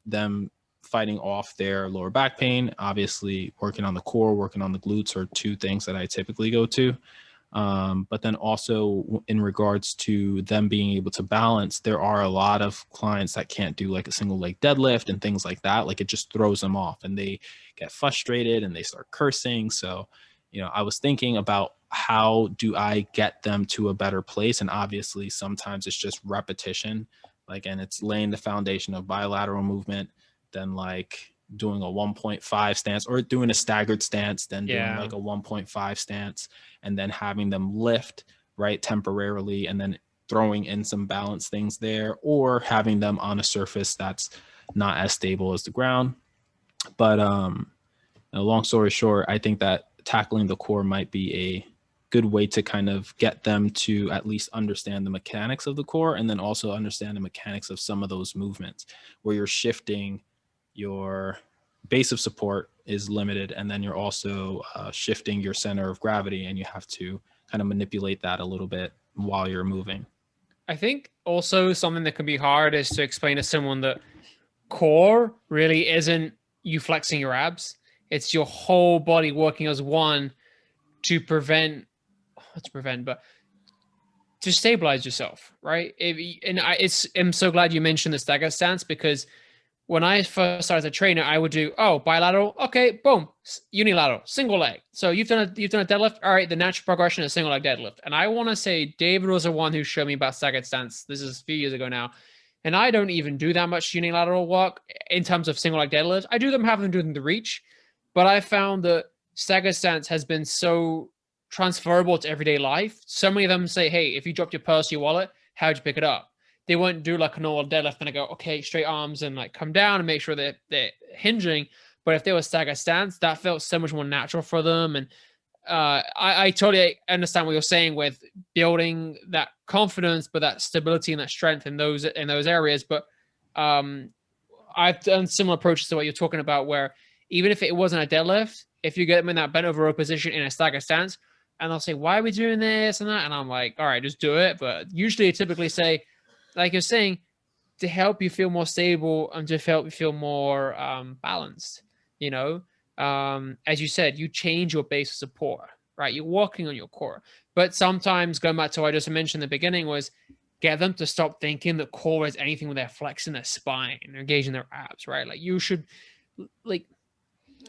them fighting off their lower back pain. Obviously, working on the core, working on the glutes are two things that I typically go to. But then also in regards to them being able to balance, there are a lot of clients that can't do like a single leg deadlift and things like that. Like it just throws them off and they get frustrated and they start cursing. So, I was thinking about how do I get them to a better place? And obviously sometimes it's just repetition, like, and it's laying the foundation of bilateral movement, then like doing a 1.5 stance or doing a staggered stance, then doing like a 1.5 stance, and then having them lift right temporarily and then throwing in some balance things there, or having them on a surface that's not as stable as the ground. But long story short, I think that tackling the core might be a good way to kind of get them to at least understand the mechanics of the core, and then also understand the mechanics of some of those movements where you're shifting your base of support is limited, and then you're also shifting your center of gravity, and you have to kind of manipulate that a little bit while you're moving. I think also something that can be hard is to explain to someone that core really isn't you flexing your abs. It's your whole body working as one to to stabilize yourself, right? I'm so glad you mentioned the stagger stance, because when I first started as a trainer, I would do, bilateral, okay, boom, unilateral, single leg. So you've done a deadlift, all right, the natural progression is single leg deadlift. And I want to say David was the one who showed me about staggered stance. This is a few years ago now. And I don't even do that much unilateral work in terms of single leg deadlifts. I have them doing the reach, but I found that staggered stance has been so transferable to everyday life. So many of them say, hey, if you dropped your purse, your wallet, how'd you pick it up? They won't do like a normal deadlift and I go, okay, straight arms and like come down and make sure that they're hinging. But if they were stagger stance, that felt so much more natural for them. And I totally understand what you're saying with building that confidence, but that stability and that strength in those areas. But I've done similar approaches to what you're talking about, where even if it wasn't a deadlift, if you get them in that bent over row position in a stagger stance, and they'll say, why are we doing this and that? And I'm like, all right, just do it. But usually I typically say, like you're saying, to help you feel more stable and to help you feel more balanced, as you said, you change your base of support, right? You're working on your core. But sometimes, going back to what I just mentioned in the beginning, was get them to stop thinking that core is anything where they're flexing their spine or engaging their abs, right? Like you should, like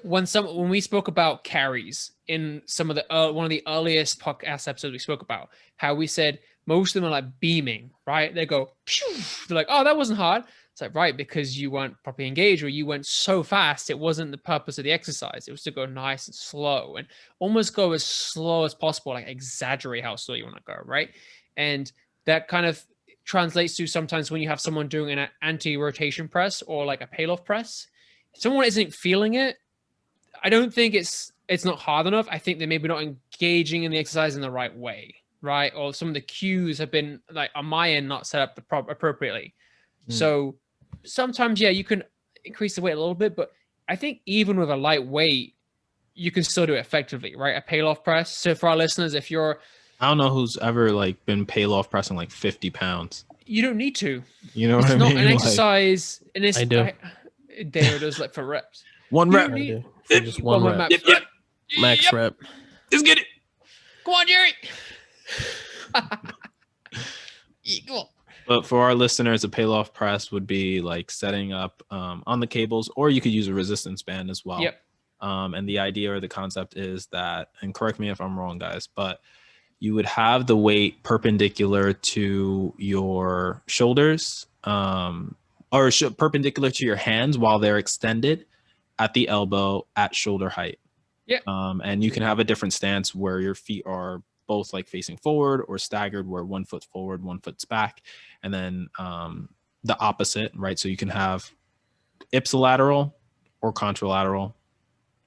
when we spoke about carries in some of the one of the earliest podcast episodes, we spoke about how we said most of them are like beaming, right? They go, pew! They're like, oh, that wasn't hard. It's like, right, because you weren't properly engaged, or you went so fast. It wasn't the purpose of the exercise. It was to go nice and slow, and almost go as slow as possible, like exaggerate how slow you want to go, right? And that kind of translates to sometimes when you have someone doing an anti-rotation press or like a payloft press, if someone isn't feeling it, I don't think it's not hard enough. I think they're maybe not engaging in the exercise in the right way, right? Or some of the cues have been, like on my end, not set up appropriately. So sometimes, yeah, you can increase the weight a little bit, but I think even with a light weight, you can still do it effectively, right? A payloft press. So for our listeners, if you're I don't know who's ever like been Palloff pressing like 50 pounds. You don't need to. You know what It's I not mean? an Like, exercise. And it's, I do. Dare does like for reps. one You rep. don't I need do. For just one rep. max Yep, yep. rep. Max Yep. rep. Just get it. Go on, Jerry. Go on. But for our listeners, a Palloff press would be like setting up on the cables, or you could use a resistance band as well. Yep. And the idea or the concept is that, and correct me if I'm wrong, guys, but you would have the weight perpendicular to your shoulders, or perpendicular to your hands while they're extended at the elbow at shoulder height. Yeah. And you can have a different stance where your feet are both like facing forward or staggered, where 1 foot forward, 1 foot's back, and then the opposite, right? So you can have ipsilateral or contralateral,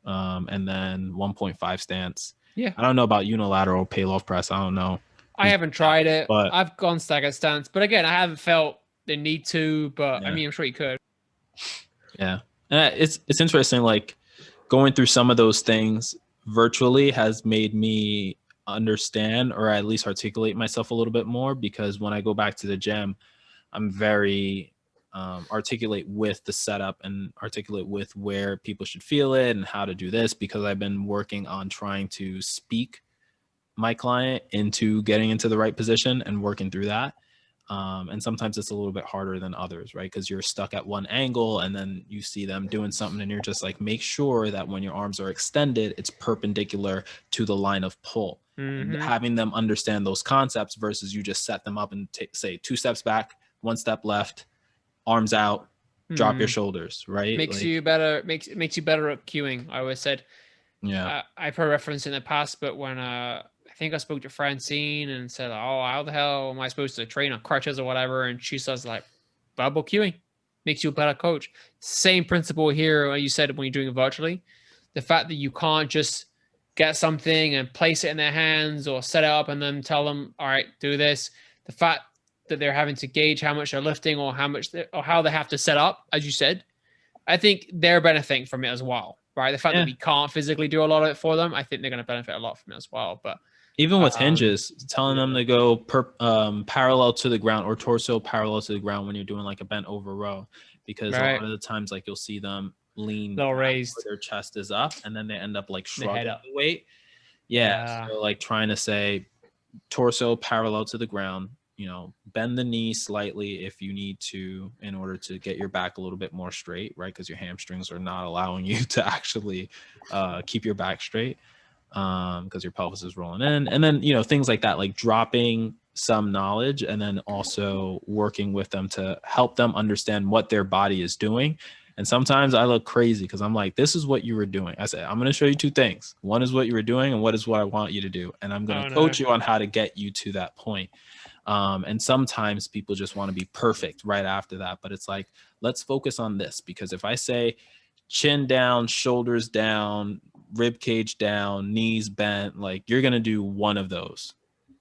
and then 1.5 stance. Yeah. I don't know about unilateral Palloff press. I don't know. I haven't tried it. But- I've gone staggered stance, but again, I haven't felt the need to. But I Yeah. mean, I'm sure you could. Yeah, and it's interesting. Like going through some of those things virtually has made me understand, or at least articulate myself a little bit more, because when I go back to the gym, I'm very articulate with the setup and articulate with where people should feel it and how to do this, because I've been working on trying to speak my client into getting into the right position and working through that. And sometimes it's a little bit harder than others, right? Because you're stuck at one angle and then you see them doing something and you're just like, make sure that when your arms are extended, it's perpendicular to the line of pull. And having them understand those concepts versus you just set them up and say 2 steps back, 1 step left, arms out, drop your shoulders, right? Makes you better. Makes you better at cueing. I always said. Yeah. I've heard reference in the past, but when I think I spoke to Francine and said, "Oh, how the hell am I supposed to train on crutches or whatever?" And she says, "Like, bubble cueing makes you a better coach." Same principle here. You said when you're doing it virtually, the fact that you can't just get something and place it in their hands or set it up and then tell them, "All right, do this." The fact that they're having to gauge how much they're lifting or how they have to set up, as you said, I think they're benefiting from it as well, right? The fact that we can't physically do a lot of it for them, I think they're going to benefit a lot from it as well. But even with hinges, telling them to go parallel to the ground or torso parallel to the ground when you're doing like a bent over row, because a lot of the times, like you'll see them lean low raised, where their chest is up, and then they end up like shrugging up. the weight. Yeah. So like trying to say torso parallel to the ground, you know, bend the knee slightly if you need to in order to get your back a little bit more straight, right? Because your hamstrings are not allowing you to actually keep your back straight, because your pelvis is rolling in. And then, you know, things like that, like dropping some knowledge and then also working with them to help them understand what their body is doing. And sometimes I look crazy because I'm like, this is what you were doing. I said, I'm going to show you 2 things. One is what you were doing and what is what I want you to do. And I'm going to coach you on how to get you to that point. And sometimes people just want to be perfect right after that. But it's like, let's focus on this, because if I say chin down, shoulders down, rib cage down, knees bent, like you're going to do one of those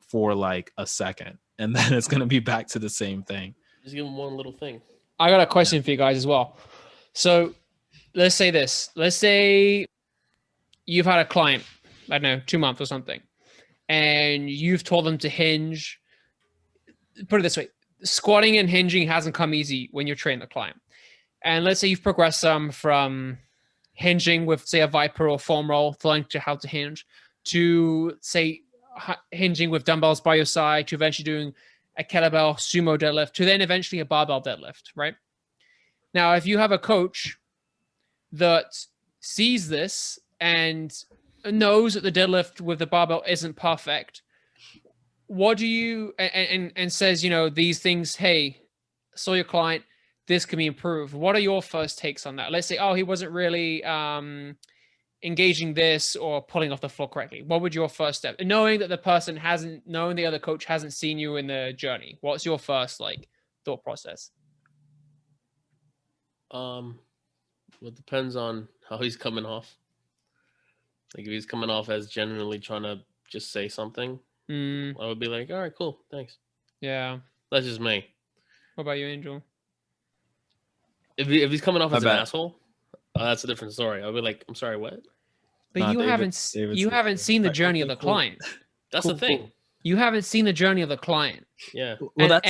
for like a second. And then it's going to be back to the same thing. Just give them one little thing. I got a question for you guys as well. So let's say this. Let's say you've had a client, I don't know, 2 months or something, and you've told them to hinge. Put it this way, squatting and hinging hasn't come easy when you're training the client. And let's say you've progressed some from hinging with, say, a Viper or foam roll, learning to how to hinge, to, say, hinging with dumbbells by your side, to eventually doing a kettlebell sumo deadlift, to then eventually a barbell deadlift, right? Now, if you have a coach that sees this and knows that the deadlift with the barbell isn't perfect, what do you, and says, you know, these things, hey, saw your client, this can be improved. What are your first takes on that? Let's say, oh, he wasn't really engaging this or pulling off the floor correctly. What would your first step? And knowing that the person hasn't, knowing the other coach hasn't seen you in the journey, what's your first like thought process? Well, it depends on how he's coming off. Like if he's coming off as genuinely trying to just say something, I would be like, all right, cool, thanks. Yeah. That's just me. What about you, Angel? If he's coming off as an asshole, that's a different story. I'll be like, I'm sorry, what? But you haven't seen the journey of the client. That's the thing. You haven't seen the journey of the client. Yeah. Well,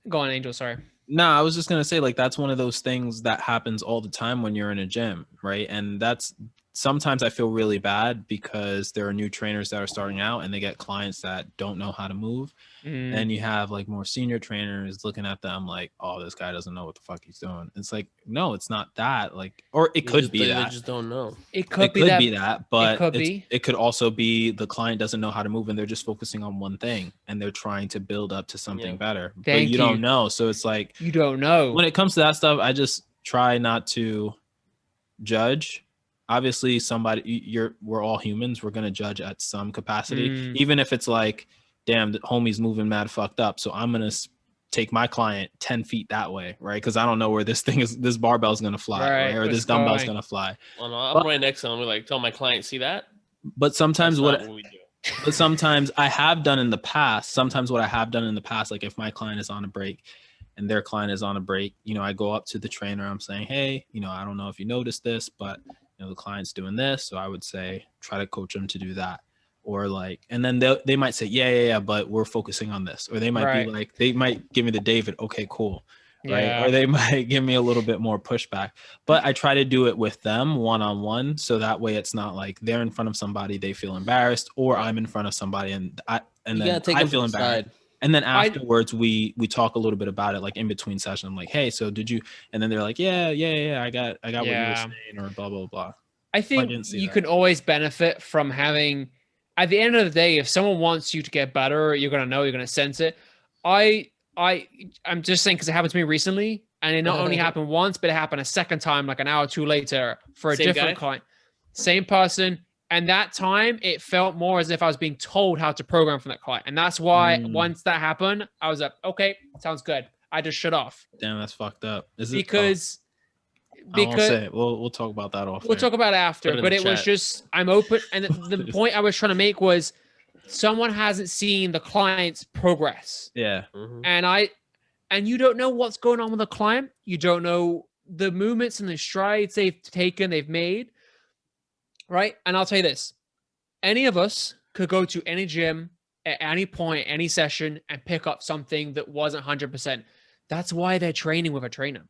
Go on, Angel. Sorry. No, I was just gonna say, like, that's one of those things that happens all the time when you're in a gym, right? And that's sometimes I feel really bad because there are new trainers that are starting out and they get clients that don't know how to move. And you have like more senior trainers looking at them like, oh, this guy doesn't know what the fuck he's doing. It's like, no, it's not that. Like, or it could be that. They just don't know. It could be that, but it could also be the client doesn't know how to move and they're just focusing on one thing and they're trying to build up to something better. But you don't know. So it's like, you don't know. When it comes to that stuff, I just try not to judge. Obviously, we're all humans. We're gonna judge at some capacity, even if it's like, damn, the homie's moving mad fucked up. So I'm going to take my client 10 feet that way, right? Because I don't know where this barbell is going to fly, right? Or this dumbbell is going to fly. Well, no, I'm right next to him. We're like, tell my client, see that? But sometimes what we do. But sometimes I have done in the past, like if my client is on a break and their client is on a break, you know, I go up to the trainer. I'm saying, hey, you know, I don't know if you noticed this, but, you know, the client's doing this. So I would say, try to coach them to do that. Or like, and then they might say, yeah, but we're focusing on this. Or they might be like, they might give me the David, okay, cool. Right. Yeah. Or they might give me a little bit more pushback, but I try to do it with them one-on-one. So that way it's not like they're in front of somebody, they feel embarrassed, or I'm in front of somebody and I feel embarrassed. And then afterwards we talk a little bit about it, like in between sessions. I'm like, hey, so did you, and then they're like, yeah, I got what you were saying, or blah, blah, blah. I think you can always benefit from having, at the end of the day, if someone wants you to get better, you're going to know, you're going to sense it. I'm just saying, because it happened to me recently, and it not only happened once, but it happened a second time, like an hour or two later, for a different client. Same person. And that time, it felt more as if I was being told how to program from that client. And that's why once that happened, I was like, okay, sounds good. I just shut off. Damn, that's fucked up. Because I won't say it. We'll talk about that off. We'll talk about it after. But it was just, I'm open. And the point I was trying to make was, someone hasn't seen the client's progress. Yeah. Mm-hmm. And you don't know what's going on with the client. You don't know the movements and the strides they've made. Right. And I'll tell you this, any of us could go to any gym at any point, any session, and pick up something that wasn't 100%. That's why they're training with a trainer.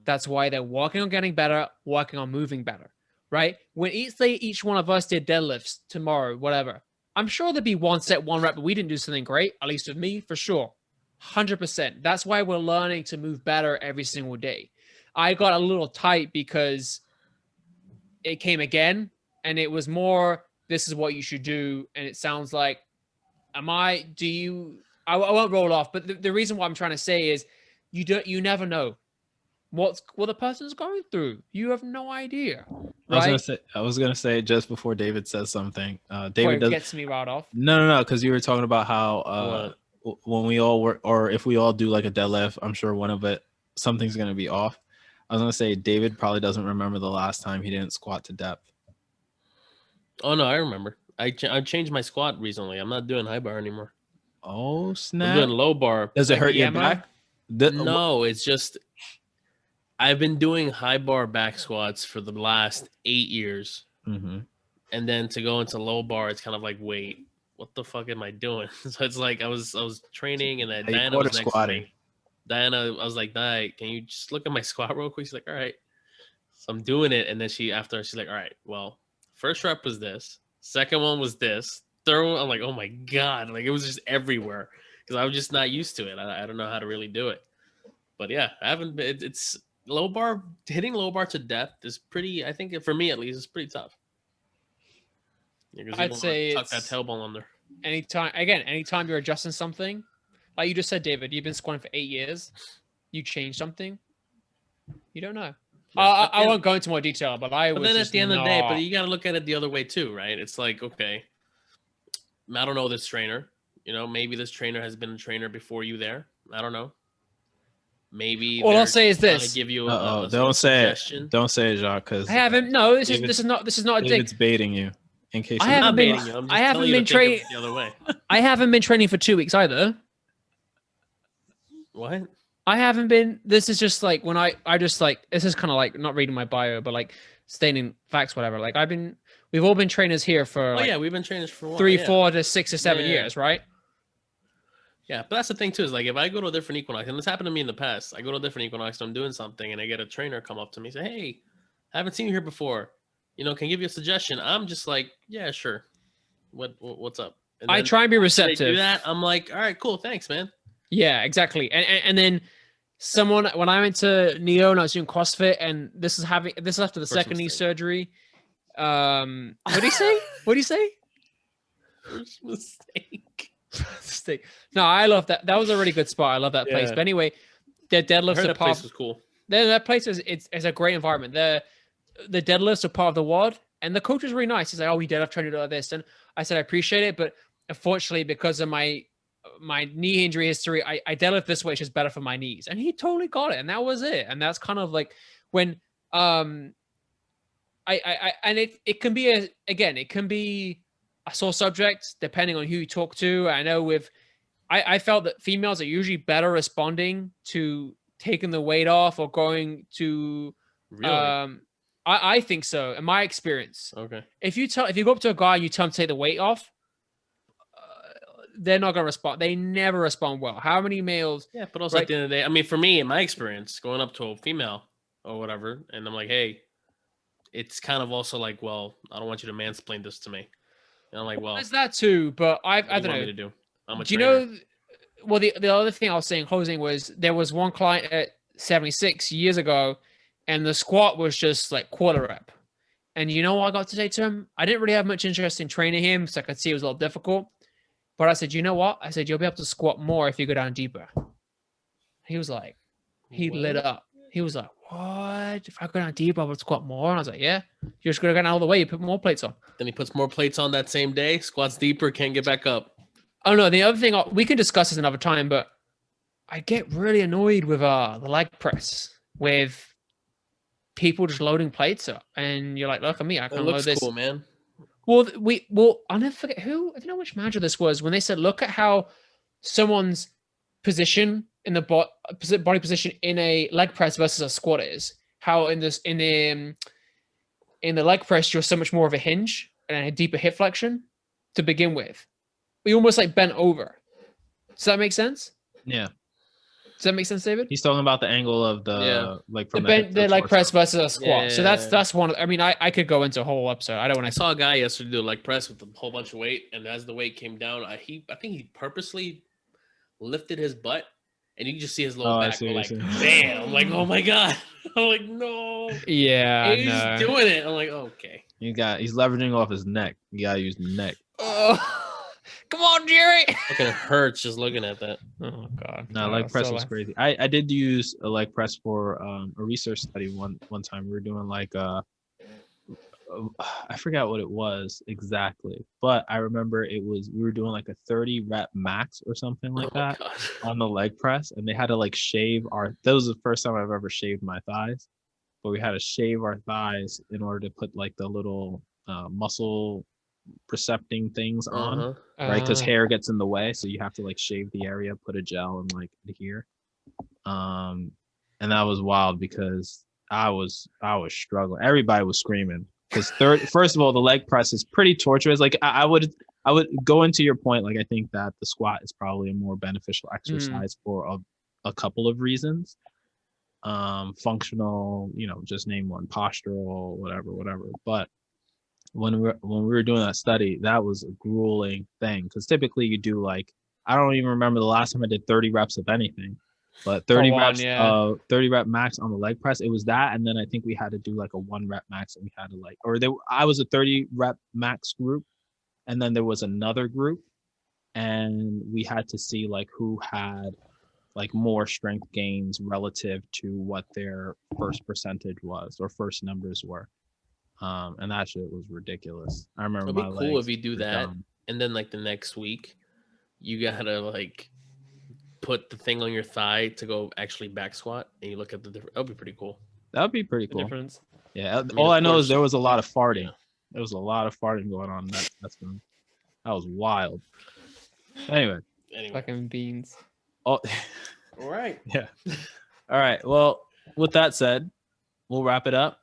That's why they're working on getting better, working on moving better. Right. When each one of us did deadlifts tomorrow, whatever, I'm sure there'd be one set, one rep, but we didn't do something great, at least with me, for sure. 100%. That's why we're learning to move better every single day. I got a little tight because it came again, and it was more, this is what you should do. And it sounds like, I won't roll off, but the reason what I'm trying to say is you never know what the person's going through. You have no idea. Right? I was gonna say just before David says something. David gets me right off. No, because you were talking about how when we all work, or if we all do like a deadlift, I'm sure something's gonna be off. I was gonna say David probably doesn't remember the last time he didn't squat to depth. Oh no, I remember. I changed my squat recently. I'm not doing high bar anymore. Oh snap! I'm doing low bar. Does it hurt your back? No, it's just I've been doing high bar back squats for the last 8 years. Mm-hmm. And then to go into low bar, it's kind of like, wait, what the fuck am I doing? So it's like I was training, and then Diana was next to me. Diana, I was like, Di, can you just look at my squat real quick? She's like, all right. So I'm doing it, and then she's like, all right, well, first rep was this, second one was this, third one, I'm like, oh my God, like it was just everywhere because I was just not used to it. I don't know how to really do it. But yeah, I haven't been, it's low bar, hitting low bar to depth is pretty, I think for me at least, it's pretty tough. I'd say tuck that tailbone under. Anytime you're adjusting something, like you just said, David, you've been squatting for 8 years, you change something, you don't know. I won't go into more detail, but then at the end of the day, but you got to look at it the other way too, right? It's like, okay, I don't know this trainer. You know, maybe this trainer has been a trainer before you there. I don't know. Maybe. All I'll say is this: give you don't say it. Don't say it, Jacques, because I haven't. No, this is not a dig. It's baiting you. In case I haven't been. I haven't been training the other way. I haven't been training for 2 weeks either. What? I haven't been. This is just like when I just like, this is kind of like not reading my bio, but like stating facts, whatever. Like we've all been trainers here for. We've been trainers for 3, 4 to 6 or 7 years, right? Yeah, but that's the thing too. Is like if I go to a different Equinox, and this happened to me in the past. I go to a different Equinox, and I'm doing something, and I get a trainer come up to me, and say, "Hey, I haven't seen you here before. Can give you a suggestion." I'm just like, "Yeah, sure. What's up?" And I then try and be after receptive. they do that, I'm like, "All right, cool, thanks, man." Yeah, exactly. And then someone when I went to Neo and I was doing CrossFit, and this is after the First second knee mistake. surgery. What do you say? What do you say? First mistake. No, I love that. That was a really good spot. I love that place. Yeah. But anyway, their I deadlifts heard are that part. place was cool. That place is a great environment. The deadlifts are part of the WOD, and the coach was really nice. He's like, "Oh, we deadlift trying to do this," and I said, "I appreciate it, but unfortunately, because of my knee injury history, I deadlift this way. It's just better for my knees." And he totally got it, and that was it. And that's kind of like when I and it can be it can be a sore subject depending on who you talk to. I know I felt that females are usually better responding to taking the weight off or going to Really? I think so in my experience. Okay. If you go up to a guy and you tell him to take the weight off, they're not going to respond. They never respond well. How many males? Yeah, but also Right. at the end of the day, I mean, for me, in my experience, going up to a female or whatever, and I'm like, "Hey," it's kind of also like, "Well, I don't want you to mansplain this to me." And I'm like, "Well, There's that too, but I what do you don't want me know. to do? I'm a Do you trainer." know? Well, the other thing I was saying closing was there was one client at 76 years ago, and the squat was just like quarter rep. And you know what I got to say to him? I didn't really have much interest in training him, so I could see it was a little difficult. But I said, you know what? I said, you'll be able to squat more if you go down deeper. He was like, he lit What? up. He was like, what? If I go down deeper, I would squat more. And I was like, yeah, you're just going to go out of the way. You put more plates on. Then he puts more plates on that same day, squats deeper, can't get back up. Oh, no. The other thing, we can discuss this another time, but I get really annoyed with the leg press, with people just loading plates up. And you're like, look at me. I It can load looks this. cool, man. Well, I'll never forget I don't know which manager this was when they said, look at how someone's position in the body position in a leg press versus a squat is. How in the leg press, you're so much more of a hinge and a deeper hip flexion to begin with. We almost like bent over. Does that make sense? Yeah. Does that make sense, David? He's talking about the angle of the like from the leg press versus a squat. Yeah. So that's one. I mean, I could go into a whole episode. I don't want I to. saw a guy yesterday do a leg press with a whole bunch of weight, and as the weight came down, I think he purposely lifted his butt, and you can just see his lower back. Like, bam! I'm like, oh my god! I'm like, no. Yeah, and he's just doing it. I'm like, okay. He's leveraging off his neck. You gotta use the neck. Oh, come on, Jerry! Fucking hurts just looking at that. Oh god. No, leg press was crazy. I did use a leg press for a research study one time. We were doing like I forgot what it was exactly, but I remember we were doing like a 30 rep max or something like that on the leg press, and they had to like shave that was the first time I've ever shaved my thighs, but we had to shave our thighs in order to put like the little muscle percepting things on, right? Because hair gets in the way, so you have to like shave the area, put a gel, and like adhere. And that was wild because I was struggling. Everybody was screaming because first of all, the leg press is pretty torturous. Like I would go into your point. Like I think that the squat is probably a more beneficial exercise for a couple of reasons. Functional, just name one, postural, whatever. But when we were doing that study, that was a grueling thing because typically you do like, I don't even remember the last time I did 30 reps of anything, but 30 rep max on the leg press. It was that, and then I think we had to do like a 1 rep max, and we had to I was a 30 rep max group, and then there was another group, and we had to see like who had like more strength gains relative to what their first percentage was or first numbers were. And that shit was ridiculous. I remember It'd be cool if you do that, and then like the next week, you gotta like put the thing on your thigh to go actually back squat, and you look at the difference. That'd be pretty cool. That'd be pretty cool. Difference. Yeah. All I know is there was a lot of farting. Yeah. There was a lot of farting going on. That was wild. Anyway. Fucking beans. Oh. All right. Yeah. All right. Well, with that said, we'll wrap it up.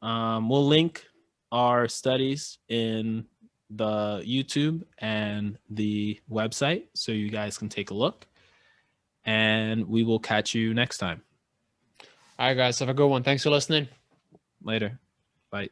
We'll link our studies in the YouTube and the website so you guys can take a look. And we will catch you next time. All right, guys. Have a good one. Thanks for listening. Later. Bye.